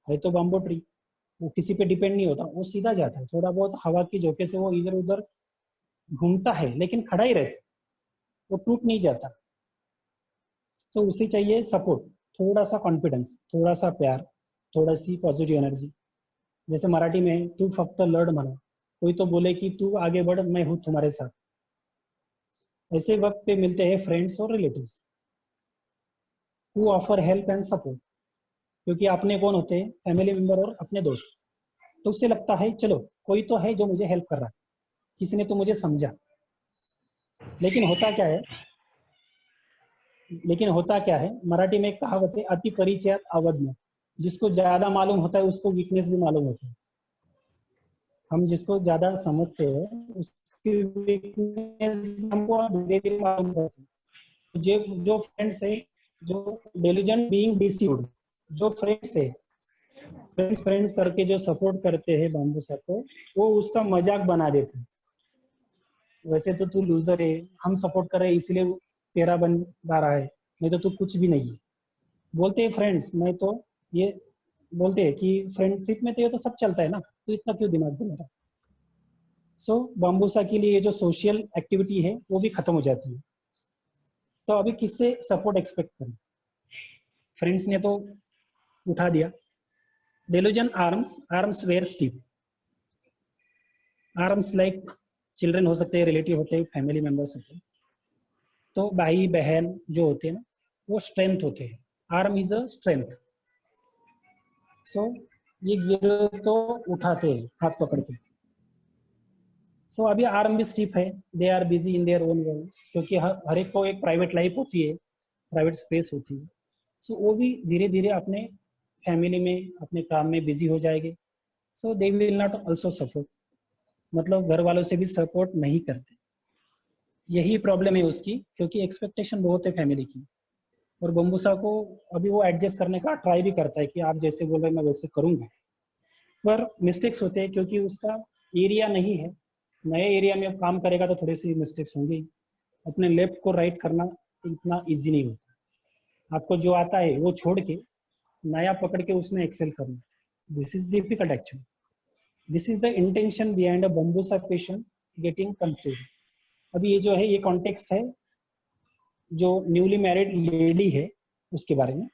है तो बम्बो ट्री, वो किसी पे डिपेंड नहीं होता, वो सीधा जाता है, थोड़ा बहुत हवा की झोंके से वो इधर उधर घूमता है लेकिन खड़ा ही रहता, वो टूट नहीं जाता। तो उसे चाहिए सपोर्ट, थोड़ा सा कॉन्फिडेंस, थोड़ा सा प्यार, थोड़ा सी पॉजिटिव एनर्जी। जैसे मराठी में तू फक्त लड़ म्हणा, कोई तो बोले कि तू आगे बढ़, मैं हूं तुम्हारे साथ। ऐसे वक्त पे मिलते हैं फ्रेंड्स और relatives who offer help and support, क्योंकि अपने कौन होते हैं, फैमिली मेंबर और अपने दोस्त। तो उससे लगता है चलो कोई तो है जो मुझे हेल्प कर रहा है, किसी ने तो मुझे समझा। लेकिन होता क्या है, मराठी में एक कहावत है, अति परिचयात अवध में। जिसको ज्यादा मालूम होता है उसको वीकनेस भी मालूम होती है। हम जिसको ज्यादा समझते हैं उसकी वीकनेस हमको धीरे धीरे मालूम होती है। जो फ्रेंड्स है, जो डेलिजेंट बीइंग डिसीव्ड, जो फ्रेंड्स है, फ्रेंड्स करके जो सपोर्ट करते हैं बम्बूसा को, वो उसका मजाक बना देते हैं। वैसे तो तू लूजर है, हम सपोर्ट कर रहे हैं इसलिए तेरा बन रहा है, नहीं तो तू कुछ भी नहीं है। बोलते हैं फ्रेंड्स, मैं तो ये बोलते हैं कि फ्रेंडशिप में तो ये तो सब चलता है ना, तो इतना क्यों दिमाग में मेरा। सो बम्बूसा के लिए ये जो सोशल एक्टिविटी है वो भी खत्म हो जाती है। तो अभी किससे सपोर्ट एक्सपेक्ट करें, फ्रेंड्स ने तो उठा दिया। Delusion arms were steep, arms like children हो सकते हैं, रिलेटिव होते हैं, फैमिली मेंबर्स होते हैं। तो भाई बहन जो होते हैं ना, वो स्ट्रेंथ होते हैं, आर्म इज अ स्ट्रेंथ। सो ये गिरे तो उठाते हैं हाथ पकड़ के। सो अभी आर्म भी स्टिफ है, they are busy in their own world, क्योंकि हर एक को एक प्राइवेट लाइफ होती है, प्राइवेट स्पेस होती है। सो वो भी धीरे धीरे अपने फैमिली में, अपने काम में बिजी हो जाएंगे। So they will not also support, मतलब घर वालों से भी सपोर्ट नहीं करते। यही प्रॉब्लम है उसकी, क्योंकि एक्सपेक्टेशन बहुत है फैमिली की। और बम्बूसा को अभी वो एडजस्ट करने का ट्राई भी करता है कि आप जैसे बोल रहे मैं वैसे करूंगा, पर मिस्टेक्स होते हैं क्योंकि उसका एरिया नहीं है। नए एरिया में काम करेगा तो थोड़ी सी मिस्टेक्स होंगी। अपने लेफ्ट को राइट करना इतना इजी नहीं होता, आपको जो आता है वो छोड़ के नया पकड़ के उसमें एक्सेल करना, this is difficult actually. This is the intention behind a bambusa patient getting conceive. अभी ये जो है ये कॉन्टेक्स्ट है जो न्यूली मैरिड लेडी है उसके बारे में।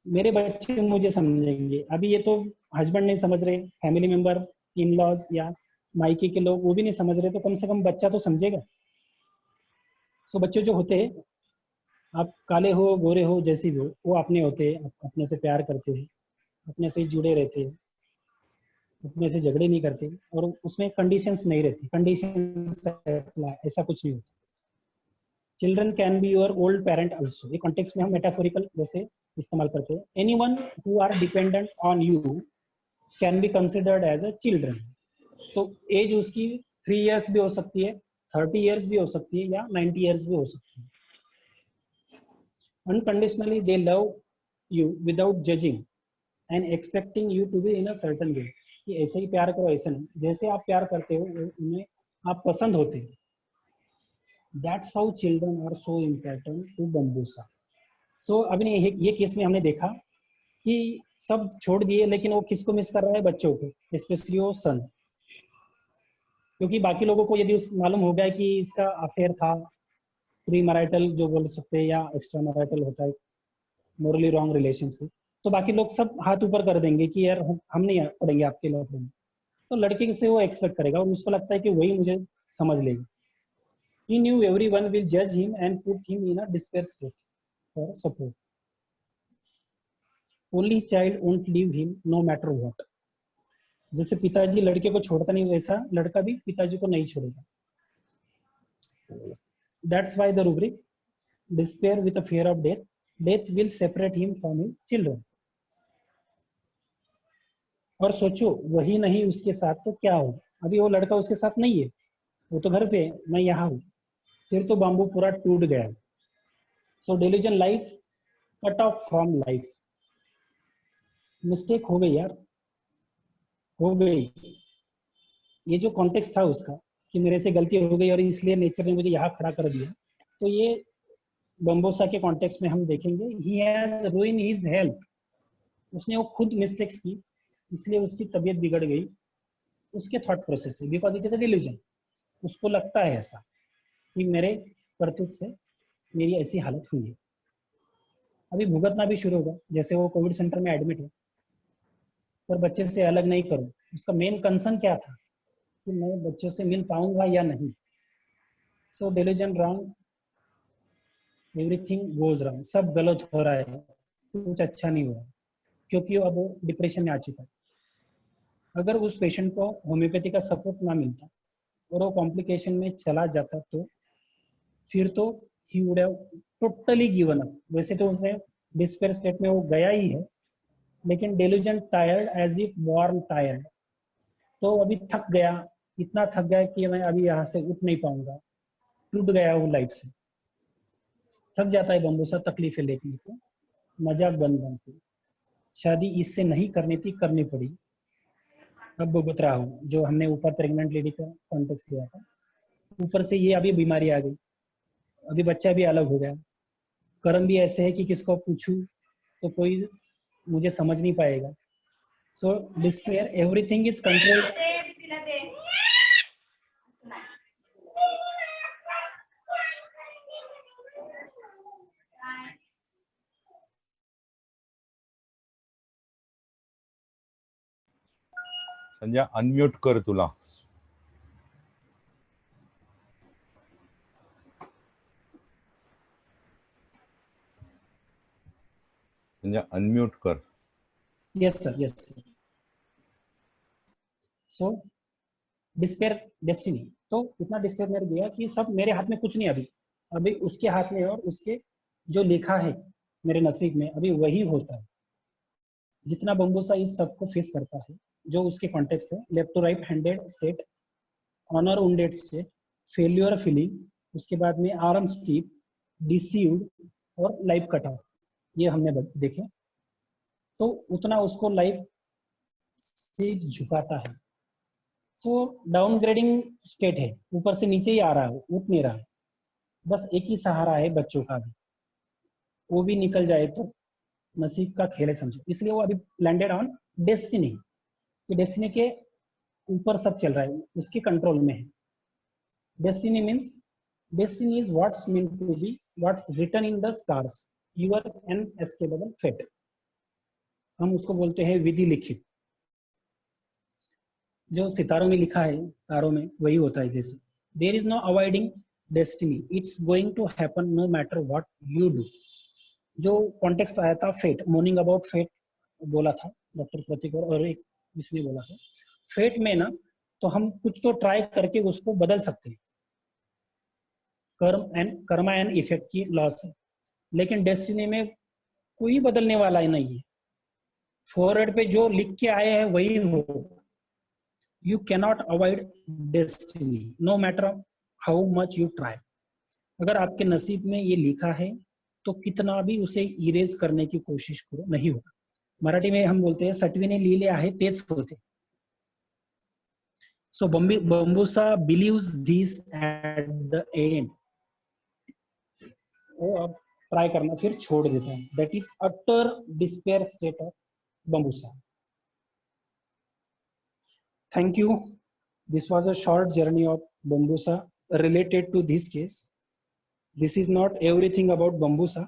मेरे बच्चे मुझे समझेंगे, अभी ये तो हस्बैंड नहीं समझ रहे, फैमिली मेंबर, इन लॉज या मायके के लोग वो भी नहीं समझ रहे, तो कम से कम बच्चा तो समझेगा। सो बच्चे जो होते हैं, आप काले हो गोरे हो जैसे भी हो, वो अपने होते हैं, अपने से प्यार करते हैं, अपने से जुड़े रहते हैं, अपने से झगड़े नहीं करते, और उसमें कंडीशंस नहीं रहती, कंडीशंस ऐसा कुछ नहीं होता। Children can be your old parent also, ये कॉन्टेक्स्ट में हम मेटाफोरिकल जैसे इस्तेमाल करते हैं। Anyone who are dependent on you can be considered as a children. तो एज उसकी 3 years भी हो सकती है, 30 years भी हो सकती है, या 90 years भी हो सकती है। Unconditionally they love you without judging and expecting you to be in a certain way, कि ऐसे ही प्यार करो, ऐसे नहीं, जैसे आप प्यार करते हो उन्हें आप पसंद होते हो। That's how children are so important to Bambusa. So अभी ये केस में हमने देखा कि सब छोड़ दिए, लेकिन वो किसको मिस कर रहा है? बच्चों को, स्पेशली वो सन। क्योंकि बाकी लोगों को यदि मालूम हो गया कि इसका अफेयर था, प्री मैरिटल जो बोल सकते हैं, या एक्स्ट्रा मैरिटल होता है, मोरली रॉन्ग रिलेशनशिप, तो बाकी लोग सब हाथ ऊपर कर देंगे कि यार हम नहीं पढ़ेंगे आपके लड़के में। तो लड़के से वो एक्सपेक्ट करेगा और उसको लगता है कि वही मुझे समझ लेगी। He knew everyone will judge him and put him in a despair state for support. Only child won't leave him no matter what. जैसे पिताजी लड़के को छोड़ता नहीं, वैसा लड़का भी पिताजी को नहीं छोड़ेगा। That's why the rubric despair with a fear of death. Death will separate him from his children. और सोचो वही नहीं उसके साथ तो क्या हो? अभी वो लड़का उसके साथ नहीं है, वो तो घर पे है, मैं यहाँ हूँ, फिर तो बाम्बू पूरा टूट गया। So delusion life cut off from life. Mistake हो गई यार, हो गई। ये जो कॉन्टेक्स्ट था उसका कि मेरे से गलती हो गई और इसलिए नेचर ने मुझे यहाँ खड़ा कर दिया, तो ये बम्बोसा के कॉन्टेक्स्ट में हम देखेंगे ही हैज रूइन हिज हेल्थ। उसने वो खुद मिस्टेक्स की, इसलिए उसकी तबीयत बिगड़ गई उसके थॉट प्रोसेस से, because it is a delusion. उसको लगता है ऐसा कि मेरे करतूत से मेरी ऐसी हालत हुई है। अभी भुगतना भी शुरू होगा, जैसे वो कोविड सेंटर में एडमिट है, पर बच्चे से अलग नहीं करूं। उसका मेन कंसर्न क्या था कि मैं बच्चों से मिल पाऊंगा या नहीं। So delusion wrong, everything goes wrong, सब गलत हो रहा है, कुछ अच्छा नहीं हो रहा, क्योंकि अब वो डिप्रेशन में आ चुका है। अगर उस पेशेंट को होम्योपैथी का सपोर्ट ना मिलता और वो कॉम्प्लिकेशन में चला जाता, तो फिर तो he would have totally given up. वैसे तो उसने डिस्पेयर स्टेट में वो गया ही है, लेकिन delusion tired as if born tired, तो अभी थक गया, इतना थक गया कि मैं अभी यहाँ से उठ नहीं पाऊंगा, टूट गया वो लाइफ से। थक जाता है बम्बूसा तकलीफें लेने को, मजाक बन के। शादी इससे नहीं करनी थी, करनी पड़ी। अब भुगत रहा हूँ, जो हमने ऊपर प्रेग्नेंट लेडी का कॉन्टेक्स्ट लिया था, ऊपर से ये अभी बीमारी आ गई, अभी बच्चा भी अलग हो गया। कर्म भी ऐसे है कि किसको पूछूं तो कोई मुझे समझ नहीं पाएगा। So despair, everything is control. Sanjay unmute कर तुला। संजय अनम्यूट कर। Yes sir, yes sir. So despair destiny, तो इतना डिस्पेयर मेरे गया कि सब मेरे हाथ में कुछ नहीं, अभी अभी उसके हाथ में, और उसके जो लिखा है मेरे नसीब में अभी वही होता है। जितना बम्बूसा इस सब को फेस करता है, जो उसके कॉन्टेक्स्ट है, left to right handed state, honour wounded state, failure feeling, उसके बाद में आर्म स्टीप, डिसीव्ड और लाइफ कट ऑफ, ये हमने देखे। तो उतना उसको लाइफ से झुकाता है। सो डाउनग्रेडिंग स्टेट है, ऊपर से नीचे ही आ रहा है, उठ नहीं रहा है। बस एक ही सहारा है बच्चों का भी, वो भी निकल जाए तो नसीब का खेल है समझो। इसलिए वो अभी लैंडेड ऑन डेस्टिनी, कि डेस्टिनी के ऊपर सब चल रहा है, उसके कंट्रोल में है। Destiny means, destiny is what's meant to be, what's written in the stars, your inescapable fate. हम उसको बोलते हैं विधि लिखित. जो सितारों में लिखा है, तारों में, वही होता है. जैसे there is no avoiding destiny, it's going to happen no matter what you do. जो कॉन्टेक्स्ट आया था फेट, मॉर्निंग अबाउट फेट बोला था डॉक्टर प्रतीक और एक इसने बोला था. फेट में ना तो हम कुछ तो ट्राई करके उसको बदल सकते हैं, कर्मा एंड इफेक्ट की लॉ से. लेकिन डेस्टिनी में कोई बदलने वाला ही नहीं है. फॉरवर्ड पे जो लिख के आए हैं वही होगा. You cannot avoid destiny, no matter how much you try. अगर आपके नसीब में ये लिखा है तो कितना भी उसे इरेज करने की कोशिश करो नहीं होगा. मराठी में हम बोलते हैं सटवीने लिहिले आहे तेच होते. So Bambusa believes this at the end. वो अब ट्राई करना फिर छोड़ देता है. That is utter despair state of Bambusa. Thank you. This was a short journey of Bambusa related to this case. This is not everything about Bambusa.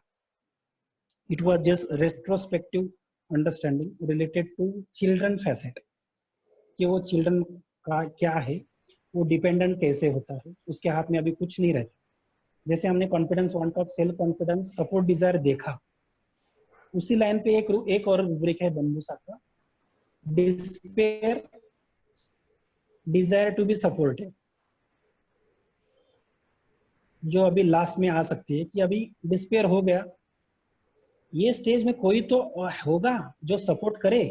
It was just retrospective understanding related to children facet. कि वो children का क्या है, वो dependent कैसे होता है, उसके हाथ में अभी कुछ नहीं रहता. जैसे हमने confidence, want of self confidence, support desire देखा, उसी लाइन पे एक और रुब्रिक है बम्बूसा का, despair, desire to be supported, जो अभी लास्ट में आ सकती है कि अभी डिस्पेयर हो गया, ये स्टेज में कोई तो होगा जो सपोर्ट करे.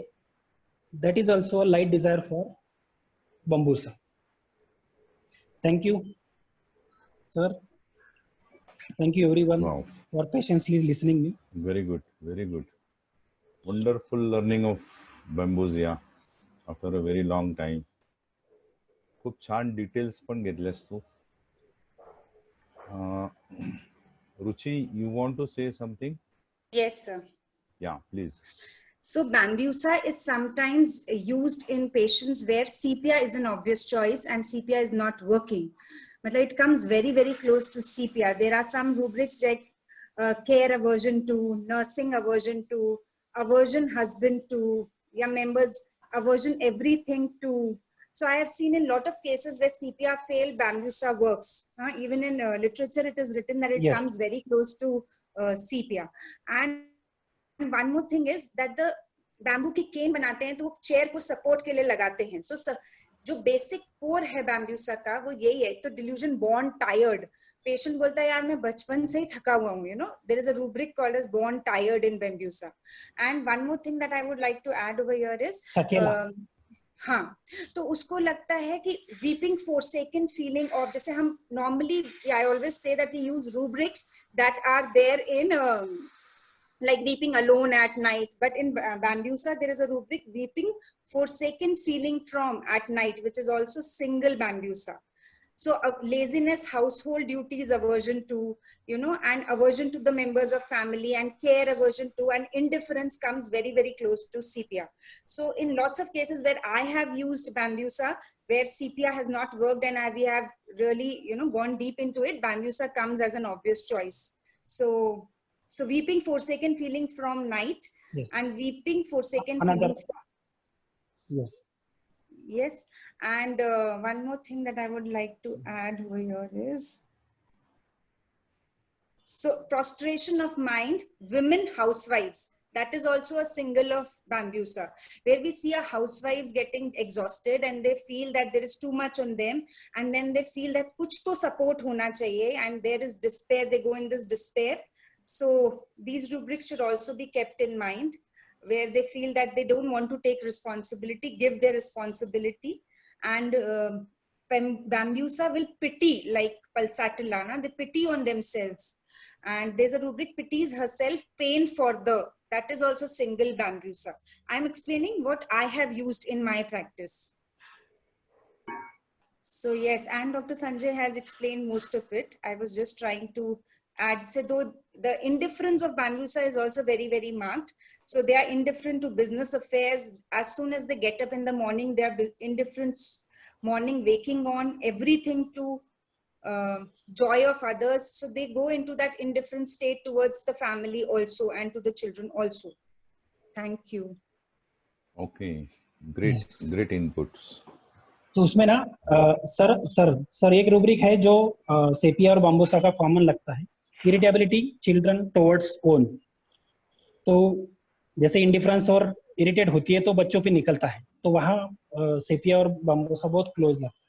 That is also light desire for bambusa. Thank you sir. Thank you everyone for patiently listening me. Very good, very good. Wonderful learning of Bambusia after a very long time. खूप छान details पण घेतल्यास तू. Ruchi, you want to say something? Yes, sir. Yeah, please. So Bambusa is sometimes used in patients where CPR is an obvious choice and CPR is not working. But it comes very, very close to CPR. There are some rubrics like care aversion to, nursing aversion to, aversion husband to, yeah, members aversion everything to. So I have seen in a lot of cases where CPR failed, Bambusa works. Even in literature, it is written that it comes very close to CPR. And one more thing is that the bamboo की cane बनाते हैं तो वो chair को support के लिए लगाते हैं. So जो basic core है Bambusa का वो यही है. तो delusion born tired. Patient बोलता है यार मैं बचपन से ही थका हुआ हूँ. You know, there is a rubric called as born tired in Bambusa. And one more thing that I would like to add over here is हाँ, तो उसको लगता है कि weeping forsaken feeling of, जैसे हम normally, I always say that we use rubrics that are there in like weeping alone at night, but in Bambusa there is a rubric weeping forsaken feeling from at night, which is also single Bambusa. So laziness, household duties aversion to, you know, and aversion to the members of family, and care aversion to, and indifference comes very, very close to CPR. So in lots of cases where I have used Bambusa, where CPR has not worked and we have really, you know, gone deep into it, Bambusa comes as an obvious choice. So weeping forsaken feeling from night, yes, and weeping forsaken feeling from, yes. And one more thing that I would like to add over here is, so prostration of mind, women housewives, that is also a single of Bambusa, where we see a housewives getting exhausted and they feel that there is too much on them, and then they feel that kuch to support hona chahiye, and there is despair, they go in this despair. So these rubrics should also be kept in mind, where they feel that they don't want to take responsibility, give their responsibility. And Bambusa will pity, like Pulsatillana, they pity on themselves. And there's a rubric, pities herself, pain for the, that is also single Bambusa. I'm explaining what I have used in my practice. So yes, and Dr. Sanjay has explained most of it. I was just trying to add, so though the indifference of Bambusa is also very, very marked. So they are indifferent to business affairs. As soon as they get up in the morning, they are indifferent, morning waking on, everything to joy of others. So they go into that indifferent state towards the family also and to the children also. Thank you. Okay, great. Yes. Great inputs. तो उसमें ना sir एक rubric है जो sepia और बाम्बूसा का common लगता है, इरिटेबिलिटी चिल्ड्रन टुवर्ड्स ओन। तो जैसे इंडिफरेंस और इरिटेट होती है तो बच्चों पे निकलता है, तो वहाँ सेपिया और बाम्बूसा बहुत क्लोज लगता है।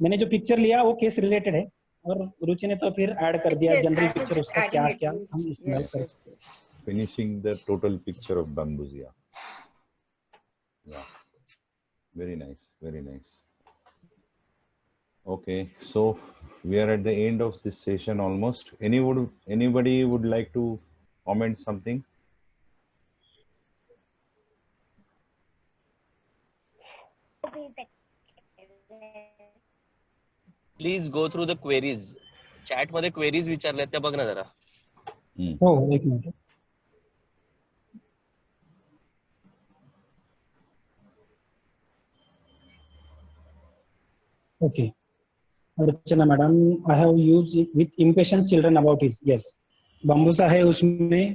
मैंने जो पिक्चर लिया वो केस रिलेटेड है, और रुचि ने तो फिर ऐड कर दिया जनरल पिक्चर उसका क्या क्या हम इस्तेमाल कर सकते हैं। Finishing the total picture of Bambusia. Yeah, very nice, very nice. Okay, so we are at the end of this session almost. Anybody would like to comment something? Please go through the queries. Chat मध्ये queries विचारल्यात त्या बघ ना जरा. हो, एक minute. Okay. Archana madam, I have used it with impatient children about it. Yes. बम्बूसा है, उसमें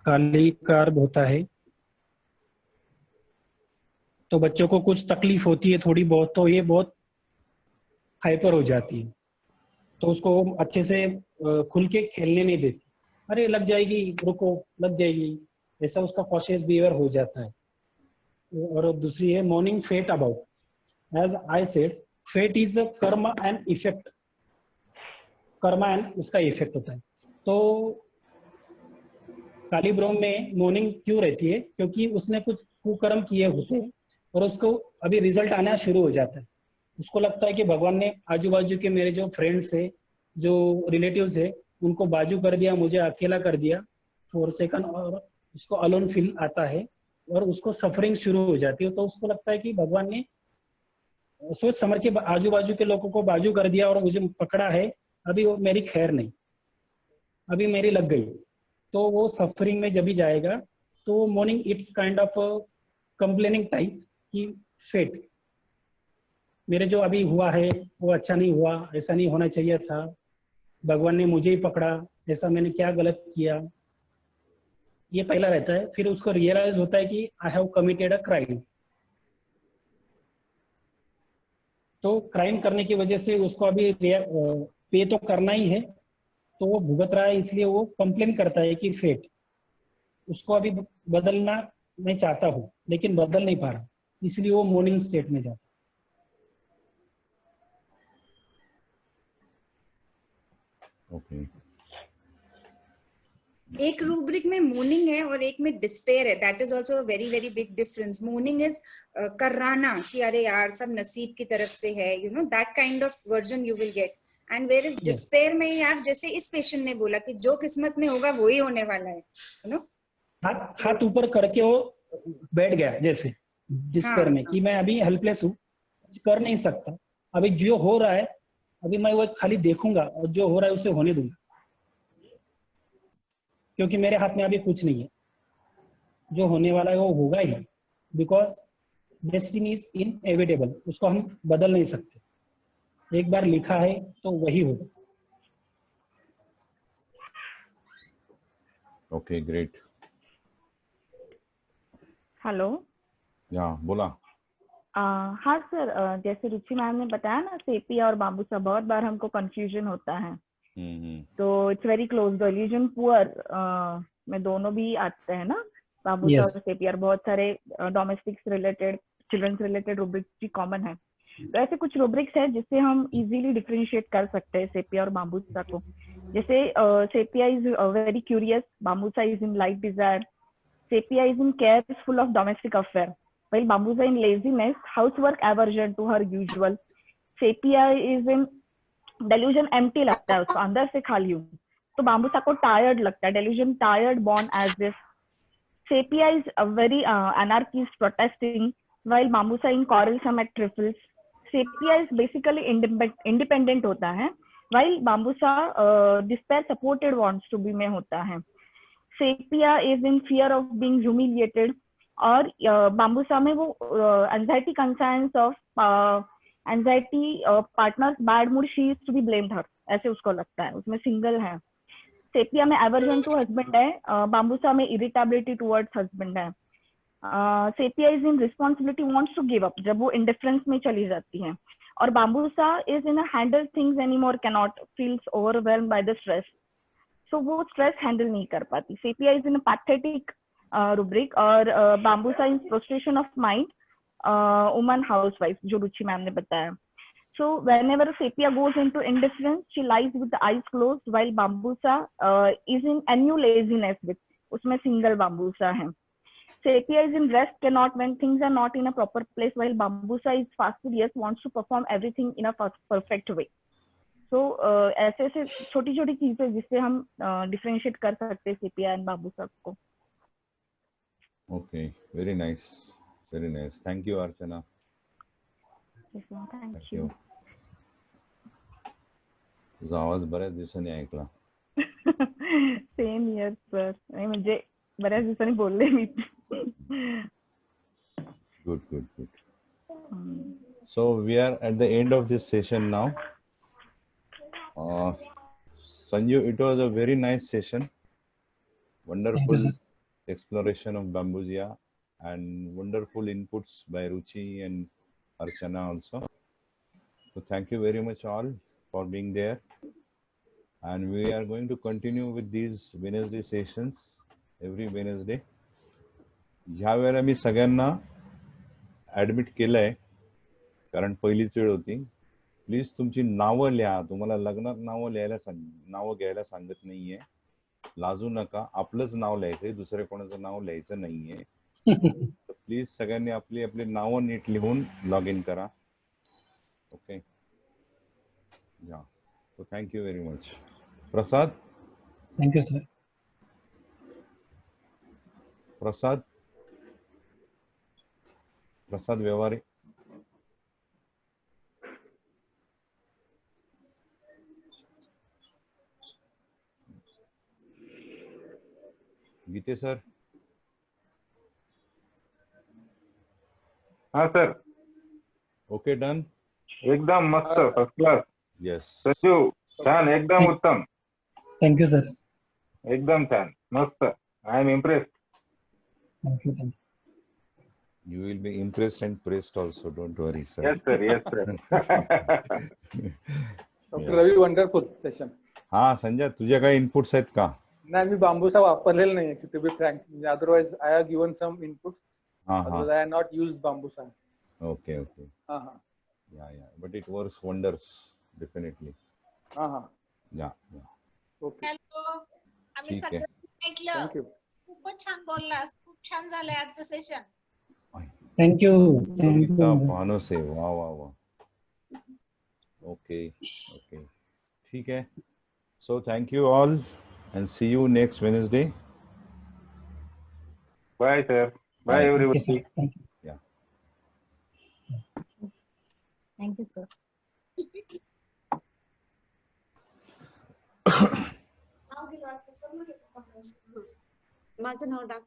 kali carb होता है, तो बच्चों को कुछ तकलीफ होती है थोड़ी बहुत, तो ये बहुत हाइपर हो जाती है, तो उसको अच्छे से खुल के खेलने नहीं देती। अरे लग जाएगी, रुको, लग जाएगी, ऐसा उसका कॉशियस बिहेवियर हो जाता है। और दूसरी है morning fate about, as I said fate is karma and effect, karma and उसका इफेक्ट होता है। तो काली ब्रोम में मॉर्निंग क्यों रहती है? क्योंकि उसने कुछ कुकर्म किए होते हैं और उसको अभी रिजल्ट आना शुरू हो जाता है। उसको लगता है कि भगवान ने आजू बाजू के मेरे जो फ्रेंड्स है, जो रिलेटिव्स है, उनको बाजू कर दिया, मुझे अकेला कर दिया फॉर सेकंड, और उसको अलोन फील आता है और उसको सफरिंग शुरू हो जाती है। तो उसको लगता है कि भगवान ने सोच समझ के आजू बाजू के लोगों को बाजू कर दिया और मुझे पकड़ा है, अभी वो मेरी खैर नहीं, अभी मेरी लग गई। तो वो सफरिंग में जब भी जाएगा तो morning it's kind of complaining type कि फेट, मेरे जो अभी हुआ है वो अच्छा नहीं हुआ, ऐसा नहीं होना चाहिए था, भगवान ने मुझे ही पकड़ा, ऐसा मैंने क्या गलत किया, ये पहला रहता है। फिर उसको रियलाइज होता है कि I have committed a crime. तो क्राइम करने की वजह से उसको अभी पे तो करना ही है, तो वो भुगत रहा है, इसलिए वो कंप्लेन करता है कि फेट उसको अभी बदलना मैं चाहता हूँ लेकिन बदल नहीं पा रहा, इसलिए वो मॉर्निंग स्टेट में जाता है। Okay. एक रूब्रिक में मोर्निंग है और एक में डिस्पेयर है, that is also a very very big difference. Mourning is कर्राना कि अरे यार सब नसीब की तरफ से है, you know that kind of version you will get. And where is despair में यार जैसे इस पेशेंट ने बोला कि जो किस्मत में होगा वही होने वाला है, यू नो। हाथ ऊपर करके वो बैठ गया जैसे डिस्पेयर में कि मैं अभी हेल्पलेस हूँ, कर नहीं सकता, अभी जो हो रहा है अभी मैं वो खाली देखूंगा और जो हो रहा है उसे होने दूंगा, क्योंकि मेरे हाथ में अभी कुछ नहीं है, जो होने वाला है वो होगा ही, बिकॉज डेस्टिनी इज इनएविटेबल, उसको हम बदल नहीं सकते, एक बार लिखा है तो वही होगा। Okay, great. हेलो। Yeah, बोला। हाँ सर, जैसे रुचि मैम ने बताया ना, सेपिया और बाम्बूसा बहुत बार हमको कंफ्यूजन होता है। तो it's very close, the illusion poor में दोनों भी आते हैं ना, बाम्बूसा और सेपिया। बहुत सारे domestics related, children's related rubrics भी कॉमन है। तो ऐसे कुछ रूब्रिक्स है जिससे हम इजीली डिफरेंशिएट कर सकते हैं सेपिया और बाम्बूसा को। जैसे sepia is very curious, bambusa is in light desire, sepia is in careful of domestic affair, while Bambusa in laziness, housework aversion to her usual. Sepia is in delusion, empty लगता है उसको, अंदर से खाली हूँ। तो Bambusa को tired लगता है, delusion, tired, born as if. Sepia is a very anarchist, protesting, while Bambusa in quarrelsome at trifles. Sepia is basically independent होता है, while Bambusa despair supported wants to be में होता है। Sepia is in fear of being humiliated, और bambusa में वो anxiety concerns of anxiety partners bad mood, she is to be blamed her, ऐसे उसको लगता है, उसमें सिंगल है। सेपिया में एवर्जन टू हस्बैंड है, बाम्बूसा में इरिटेबिलिटी टुवर्ड्स हस्बैंड है। Sepia is in responsibility, wants to give up, जब वो इंडिफरेंस में चली जाती है। और bambusa is in handle things anymore, cannot, feels overwhelmed by the stress, so वो स्ट्रेस हैंडल नहीं कर पाती। Sepia is in pathetic rubric, और bambusa in frustration of mind, woman housewife, जो रुचि मैम ने बताया। So whenever Sepia goes into indifference, she lies with the eyes closed, while Bambusa is in ennui laziness with, उसमें single Bambusa है। Sepia is in rest cannot when things are not in a proper place, while Bambusa is fast furious, wants to perform everything in a perfect way. So ऐसे ऐसे छोटी छोटी चीजें जिससे हम differentiate कर सकते हैं Sepia and Bambusa को। Okay, very nice, very nice. Thank you, Archana. Thank you. तुझा आवाज बऱ्याच दिवसांनी ऐकला. सेम इयर सर, म्हणजे बऱ्याच दिवसांनी बोलले मी. Good. So we are at the end of this session now. Sanju, it was a very nice session. Wonderful exploration of Bambusia and wonderful inputs by Ruchi and Archana also. So thank you very much all for being there. And we are going to continue with these Wednesday sessions every Wednesday. ह्या वेळेला मी सगळ्यांना admit केलंय, कारण पहिलीच वेळ होती. Please तुमची नावं लिहा. तुम्हाला लग्नात नावं घ्यायला सांगत नाहीये, लाजू नका. आपलंच नाव लिहायचंय, दुसऱ्या कोणाचं नाव लिहायचं नाहीये. तर प्लीज सगळ्यांनी आपली आपली नावं नीट लिहून लॉग इन करा. ओके, या. So thank you very much. Prasad? Thank you, sir. Prasad Vyawari. Gite sir? हाँ सर. Okay, done? एकदम मस्त, फर्स्ट क्लास. Yes. सचिव छान, एकदम उत्तम. Thank you, sir. एकदम छान, मस्त. I am impressed. Thank you. You will be impressed and praised also, don't worry, sir. Yes, sir. Yes, sir. Doctor Ravi, wonderful session. हाँ संजय, तुझे काही इनपुट्स आहेत का? नाही, मी बांबूसा वापरलेला नाही, टू बी फ्रँक. म्हणजे otherwise I have given some inputs, otherwise I have not used bambusa. Okay. हां. Yeah, but it works wonders, definitely. हां. Yeah. ओके, हॅलो, आम्ही ठीक आहे. सगळं ऐकलं. थँक्यू. खूपच छान बोललास, खूप छान झालंय आजचं सेशन. Thank you. कविता भानुसे, वाह. Okay. ठीक है. So thank you all and see you next Wednesday. Bye, sir. Bye, everybody. Okay, sir. Thank you. Yeah. Thank you sir. माझं नाव टाक.